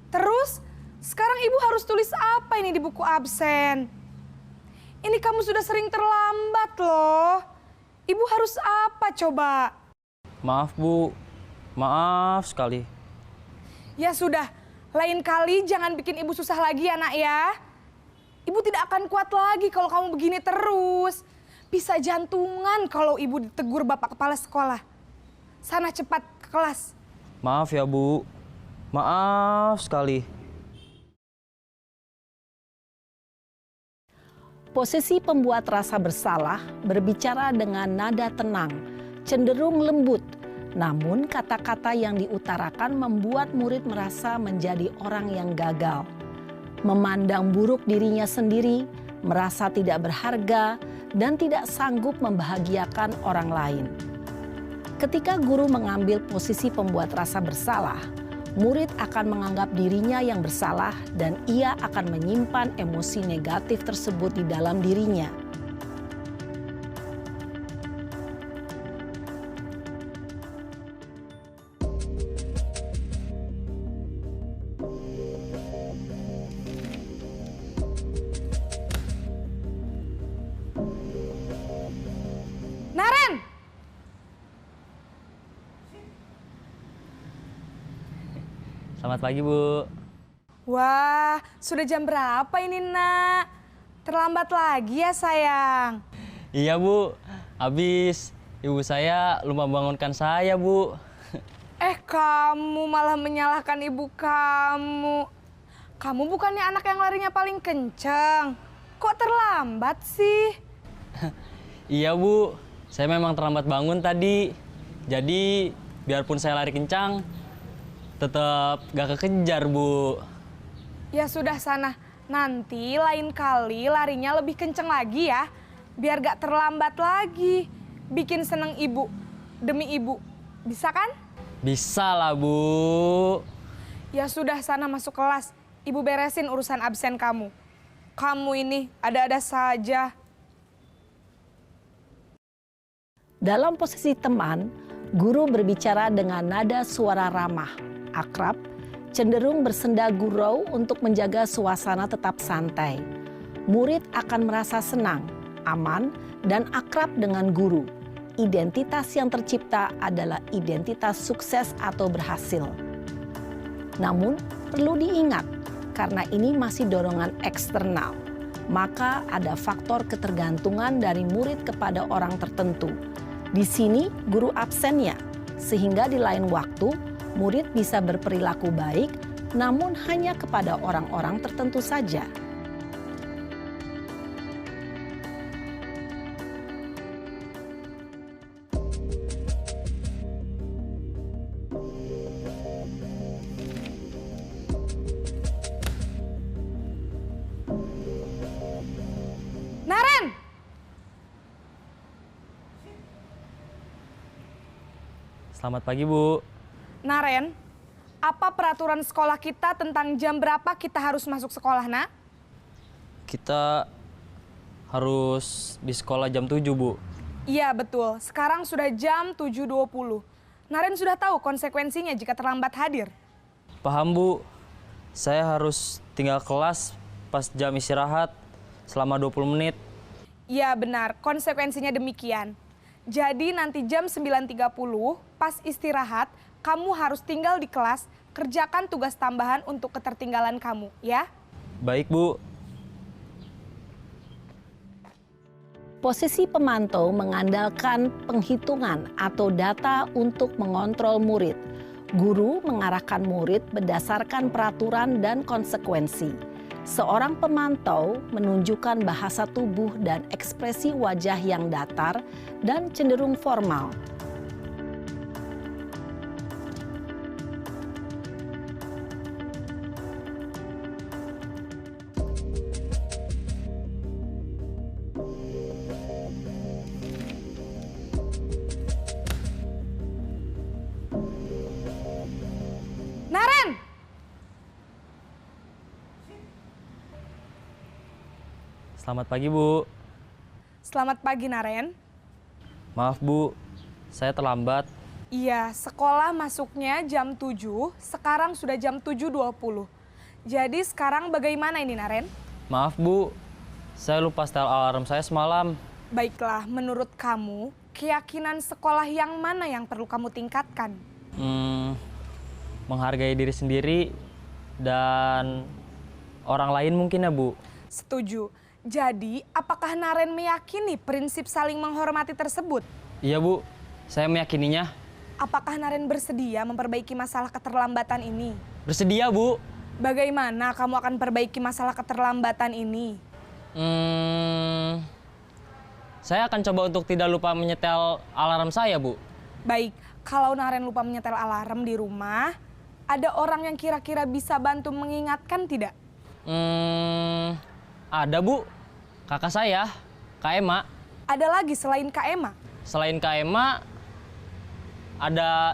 Speaker 8: Terus, sekarang ibu harus tulis apa ini di buku absen? Ini kamu sudah sering terlambat loh. Ibu harus apa coba?
Speaker 7: Maaf, Bu. Maaf sekali.
Speaker 8: Ya sudah, lain kali jangan bikin ibu susah lagi ya, Nak ya. Ibu tidak akan kuat lagi kalau kamu begini terus. Bisa jantungan kalau ibu ditegur bapak kepala sekolah. Sana cepat ke kelas.
Speaker 7: Maaf ya, Bu. Maaf sekali.
Speaker 6: Posisi pembuat rasa bersalah berbicara dengan nada tenang, cenderung lembut. Namun kata-kata yang diutarakan membuat murid merasa menjadi orang yang gagal. Memandang buruk dirinya sendiri, merasa tidak berharga, dan tidak sanggup membahagiakan orang lain. Ketika guru mengambil posisi pembuat rasa bersalah, murid akan menganggap dirinya yang bersalah dan ia akan menyimpan emosi negatif tersebut di dalam dirinya.
Speaker 8: Naren!
Speaker 7: Selamat pagi, Bu.
Speaker 8: Wah, sudah jam berapa ini, Nak? Terlambat lagi ya, sayang?
Speaker 7: Iya, Bu. Habis ibu saya lupa bangunkan saya, Bu.
Speaker 8: Kamu malah menyalahkan ibu kamu. Kamu bukannya anak yang larinya paling kenceng. Kok terlambat sih?
Speaker 7: Iya, Bu. Saya memang terlambat bangun tadi. Jadi, biarpun saya lari kencang, tetap gak kekejar, Bu.
Speaker 8: Ya sudah sana, nanti lain kali larinya lebih kenceng lagi ya. Biar gak terlambat lagi. Bikin seneng ibu, demi ibu. Bisa kan?
Speaker 7: Bisa lah, Bu.
Speaker 8: Ya sudah sana masuk kelas. Ibu beresin urusan absen kamu. Kamu ini ada-ada saja.
Speaker 6: Dalam posisi teman, guru berbicara dengan nada suara ramah, akrab, cenderung bersenda gurau untuk menjaga suasana tetap santai. Murid akan merasa senang, aman, dan akrab dengan guru. Identitas yang tercipta adalah identitas sukses atau berhasil. Namun, perlu diingat, karena ini masih dorongan eksternal, maka ada faktor ketergantungan dari murid kepada orang tertentu. Di sini guru absennya, sehingga di lain waktu murid bisa berperilaku baik, namun hanya kepada orang-orang tertentu saja.
Speaker 8: Naren!
Speaker 7: Selamat pagi, Bu.
Speaker 8: Naren, apa peraturan sekolah kita tentang jam berapa kita harus masuk sekolah, nak?
Speaker 7: Kita harus di sekolah jam 7, Bu.
Speaker 8: Iya, betul. Sekarang sudah jam 7.20. Naren sudah tahu konsekuensinya jika terlambat hadir.
Speaker 7: Paham, Bu. Saya harus tinggal kelas pas jam istirahat selama 20 menit.
Speaker 8: Iya, benar. Konsekuensinya demikian. Jadi nanti jam 9.30 pas istirahat, kamu harus tinggal di kelas, kerjakan tugas tambahan untuk ketertinggalan kamu, ya?
Speaker 7: Baik, Bu.
Speaker 6: Posisi pemantau mengandalkan penghitungan atau data untuk mengontrol murid. Guru mengarahkan murid berdasarkan peraturan dan konsekuensi. Seorang pemantau menunjukkan bahasa tubuh dan ekspresi wajah yang datar dan cenderung formal.
Speaker 8: Naren!
Speaker 7: Selamat pagi, Bu.
Speaker 8: Selamat pagi, Naren.
Speaker 7: Maaf, Bu. Saya terlambat.
Speaker 8: Iya, sekolah masuknya jam 7, sekarang sudah jam 7.20. Jadi sekarang bagaimana ini, Naren?
Speaker 7: Maaf, Bu. Saya lupa setel alarm saya semalam.
Speaker 8: Baiklah, menurut kamu, keyakinan sekolah yang mana yang perlu kamu tingkatkan?
Speaker 7: Menghargai diri sendiri dan orang lain mungkin ya, Bu.
Speaker 8: Setuju. Jadi, apakah Naren meyakini prinsip saling menghormati tersebut?
Speaker 7: Iya, Bu. Saya meyakininya.
Speaker 8: Apakah Naren bersedia memperbaiki masalah keterlambatan ini?
Speaker 7: Bersedia, Bu.
Speaker 8: Bagaimana kamu akan perbaiki masalah keterlambatan ini?
Speaker 7: Saya akan coba untuk tidak lupa menyetel alarm saya, Bu.
Speaker 8: Baik, kalau Naren lupa menyetel alarm di rumah, ada orang yang kira-kira bisa bantu mengingatkan tidak?
Speaker 7: Ada, Bu. Kakak saya, Kak Ema.
Speaker 8: Ada lagi selain Kak Ema?
Speaker 7: Selain Kak Ema, ada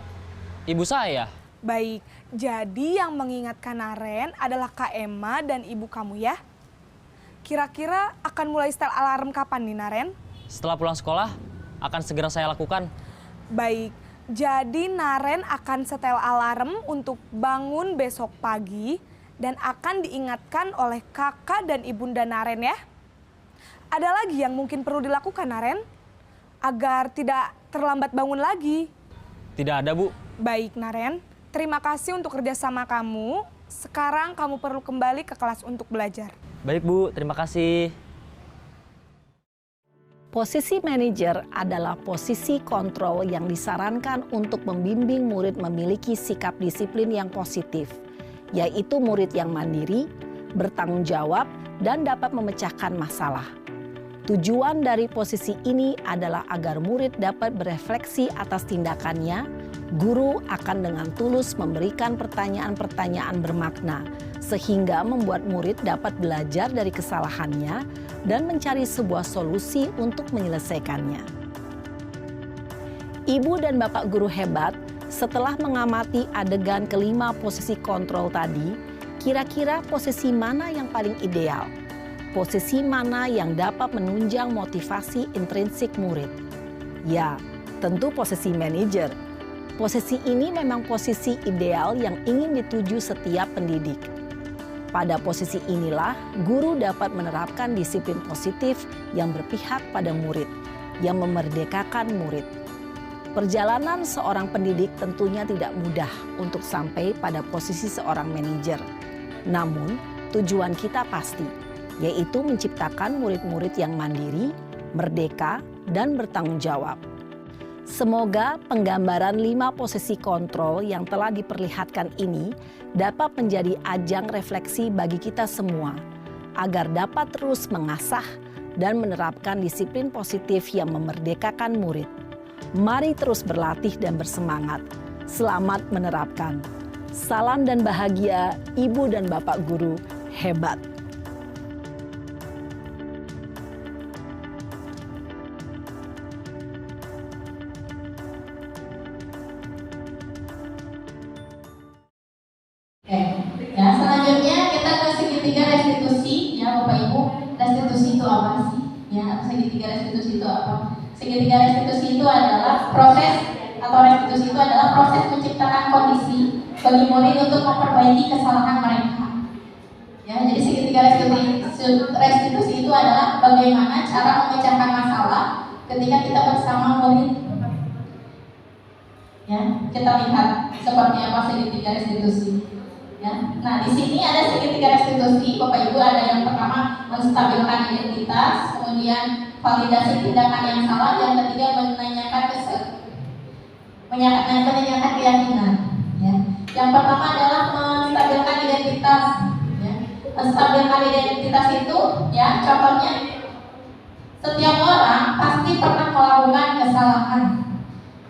Speaker 7: ibu saya.
Speaker 8: Baik, jadi yang mengingatkan Naren adalah Kak Ema dan ibu kamu ya? Kira-kira akan mulai setel alarm kapan nih, Naren?
Speaker 7: Setelah pulang sekolah, akan segera saya lakukan.
Speaker 8: Baik, jadi Naren akan setel alarm untuk bangun besok pagi dan akan diingatkan oleh kakak dan ibunda Naren ya. Ada lagi yang mungkin perlu dilakukan, Naren? Agar tidak terlambat bangun lagi.
Speaker 7: Tidak ada, Bu.
Speaker 8: Baik, Naren. Terima kasih untuk kerjasama kamu. Sekarang kamu perlu kembali ke kelas untuk belajar.
Speaker 7: Baik, Bu. Terima kasih.
Speaker 6: Posisi manajer adalah posisi kontrol yang disarankan untuk membimbing murid memiliki sikap disiplin yang positif, yaitu murid yang mandiri, bertanggung jawab, dan dapat memecahkan masalah. Tujuan dari posisi ini adalah agar murid dapat berefleksi atas tindakannya. Guru akan dengan tulus memberikan pertanyaan-pertanyaan bermakna, sehingga membuat murid dapat belajar dari kesalahannya dan mencari sebuah solusi untuk menyelesaikannya. Ibu dan Bapak guru hebat, setelah mengamati adegan kelima posisi kontrol tadi, kira-kira posisi mana yang paling ideal? Posisi mana yang dapat menunjang motivasi intrinsik murid? Ya, tentu posisi manajer. Posisi ini memang posisi ideal yang ingin dituju setiap pendidik. Pada posisi inilah, guru dapat menerapkan disiplin positif yang berpihak pada murid, yang memerdekakan murid. Perjalanan seorang pendidik tentunya tidak mudah untuk sampai pada posisi seorang manajer. Namun, tujuan kita pasti, yaitu menciptakan murid-murid yang mandiri, merdeka, dan bertanggung jawab. Semoga penggambaran 5 posisi kontrol yang telah diperlihatkan ini dapat menjadi ajang refleksi bagi kita semua, agar dapat terus mengasah dan menerapkan disiplin positif yang memerdekakan murid. Mari terus berlatih dan bersemangat. Selamat menerapkan. Salam dan bahagia, Ibu dan Bapak guru hebat.
Speaker 4: segitiga restitusi, ya Bapak Ibu. Restitusi itu apa sih? Ya, segitiga restitusi itu apa? Segitiga restitusi itu adalah proses atau restitusi itu adalah proses menciptakan kondisi bagi murid untuk memperbaiki kesalahan mereka. Ya, jadi segitiga restitusi itu adalah bagaimana cara memecahkan masalah ketika kita bersama murid. Ya, kita lihat seperti apa segitiga restitusi. Ya, nah di sini ada segitiga restitusi, Bapak Ibu. Ada yang pertama menstabilkan identitas, kemudian validasi tindakan yang salah, yang ketiga menanyakan keyakinan. Ya, yang pertama adalah menstabilkan identitas. Ya, menstabilkan identitas itu, ya contohnya setiap orang pasti pernah melakukan kesalahan.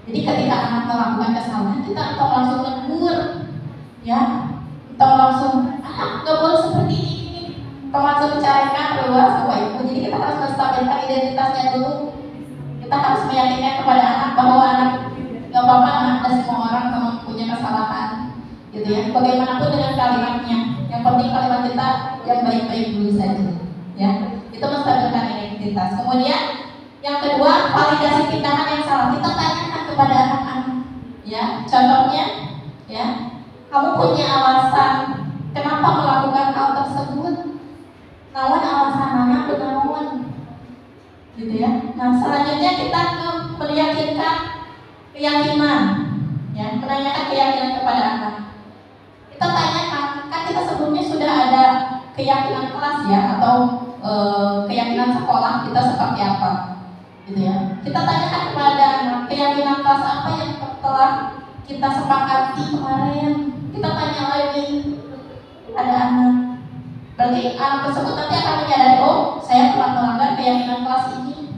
Speaker 4: Jadi ketika anak melakukan kesalahan, kita atau langsung menegur, ya, atau langsung nggak boleh seperti ini, atau langsung mencarikan luas Bapak Ibu. Jadi kita harus menstabilkan identitasnya dulu. Kita harus meyakinkan kepada anak bahwa anak nggak apa-apa, anak dan semua orang memang punya kesalahan, gitu ya. Bagaimanapun dengan kalimatnya, yang penting kalimat kita yang baik-baik dulu saja, ya. Itu menstabilkan identitas. Kemudian yang kedua, validasi tindakan yang salah. Kita tanyakan kepada anak-anak, ya. Contohnya, ya, kamu punya alasan kenapa melakukan hal tersebut. Namun alasan anak benawan, gitu ya. Nah, selanjutnya kita meyakinkan keyakinan, ya, menanyakan keyakinan kepada anak. Kita tanyakan, kan kita sebelumnya sudah ada keyakinan kelas, ya, atau keyakinan sekolah kita seperti apa, gitu ya. Kita tanyakan kepada anak, keyakinan kelas apa yang telah kita sepakati kemarin. Kita tanya lagi ada anak. Berarti anak tersebut nanti akan menyadari, oh saya telah melanggar keyakinan kelas ini,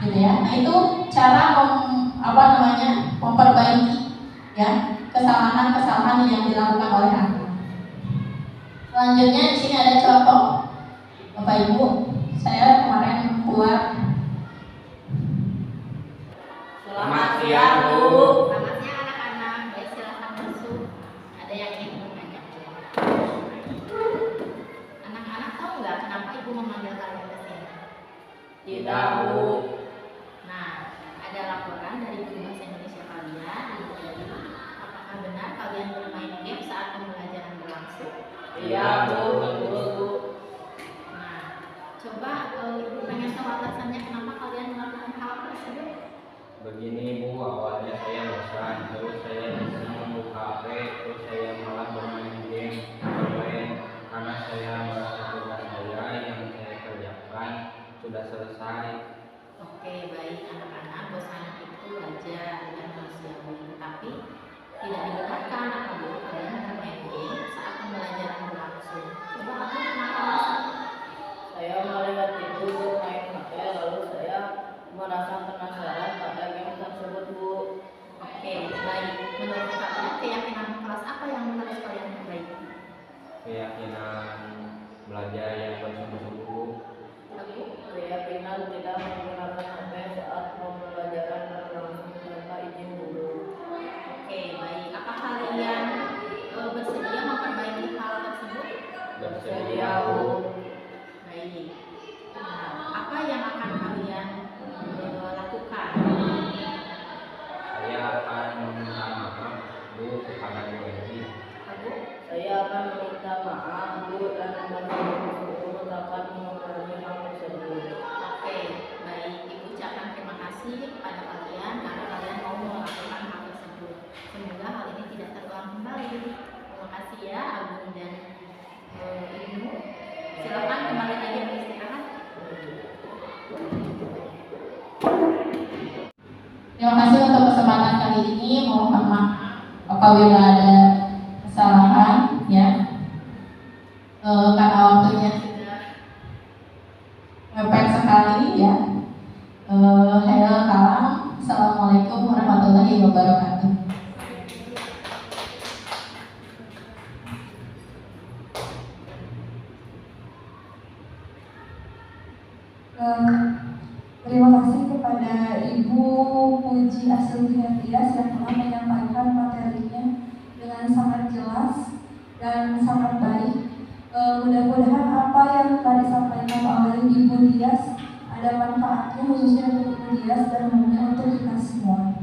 Speaker 4: gitu ya. Nah itu cara memperbaiki, ya, kesalahan-kesalahan yang dilakukan oleh anak. Selanjutnya di sini ada contoh, Bapak Ibu. Saya kemarin buat.
Speaker 9: Selamat siang, Bu.
Speaker 10: Selamat siang anak-anak. Baik, silakan masuk. Ada yang ingin bertanya? Anak-anak tahu nggak kenapa Ibu memanggil kalian ke sini?
Speaker 9: Tidak, Bu.
Speaker 10: Nah, ada laporan dari guru bahasa Indonesia kalian. Jadi, apakah benar kalian bermain game saat pembelajaran berlangsung?
Speaker 9: Iya, Bu. Betul, Bu.
Speaker 10: Nah, coba Ibu pengen tahu alasannya kenapa kalian melakukan hal tersebut?
Speaker 9: Begini, Bu, awalnya saya bosan, terus saya iseng membuka HP, terus saya malah bermain game online karena saya merasa tugas saya yang saya kerjakan sudah selesai.
Speaker 10: Oke, baik anak-anak, bosan itu wajar dan manusiawi, tapi tidak dibenarkan apabila kalian bermain game saat pembelajaran berlangsung. Coba aku kenapa alasannya?
Speaker 11: Saya melihat itu bermain HP, lalu saya merasa penasaran pada game tersebut, Bu.
Speaker 10: Oke, baik. Menurut kalian keyakinan kelas apa yang harus kalian perbaiki?
Speaker 9: Keyakinan belajar yang bersungguh-sungguh.
Speaker 10: Aku?
Speaker 11: Keyakinan tidak menggunakan HP saat pembelajaran berlangsung tanpa izin guru.
Speaker 10: Oke, baik. Apa kalian bersedia memperbaiki hal tersebut?
Speaker 9: Bersedia, Bu.
Speaker 10: Baik. Nah, apa yang akan kalian lakukan?
Speaker 9: Saya akan meminta maaf, Bu, kepada Bu Edi.
Speaker 10: Aku?
Speaker 11: Saya akan meminta maaf, Bu, dan bersungguh-sungguh dapat mengulangi hal tersebut.
Speaker 10: Oke, baik. Ibu ucapkan terima kasih kepada kalian karena kalian mau melakukan hal tersebut. Semoga hal ini tidak terulang kembali. Terima kasih ya, Agung dan Ibu. Silakan kembali lagi beristirahat.
Speaker 4: Terima kasih untuk kesempatan kali ini. Mohon maaf apabila ada kesalahan, ya. Karena waktunya sudah mepet sekali, ya. Hayo kalam. Assalamualaikum warahmatullahi wabarakatuh.
Speaker 2: Terima kasih kepada Ibu Puji Asilviatias yang telah menyampaikan materinya dengan sangat jelas dan sangat baik. Mudah-mudahan apa yang telah disampaikan oleh Ibu Dias ada manfaatnya khususnya untuk Ibu Dias dan mungkin untuk kita semua.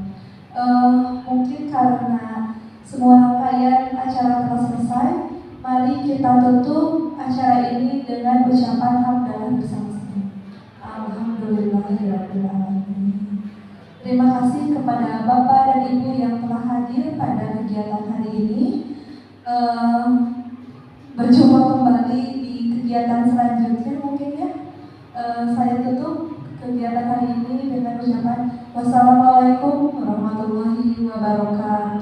Speaker 2: Mungkin karena semua rangkaian acara telah selesai, mari kita tutup acara ini dengan ucapan hamdalah bersama-sama. Alhamdulillahirrahmanirrahim. Terima kasih kepada Bapak dan Ibu yang telah hadir pada kegiatan hari ini. Berjumpa kembali di kegiatan selanjutnya mungkin ya. Saya tutup kegiatan hari ini dengan ucapan wassalamualaikum warahmatullahi wabarakatuh.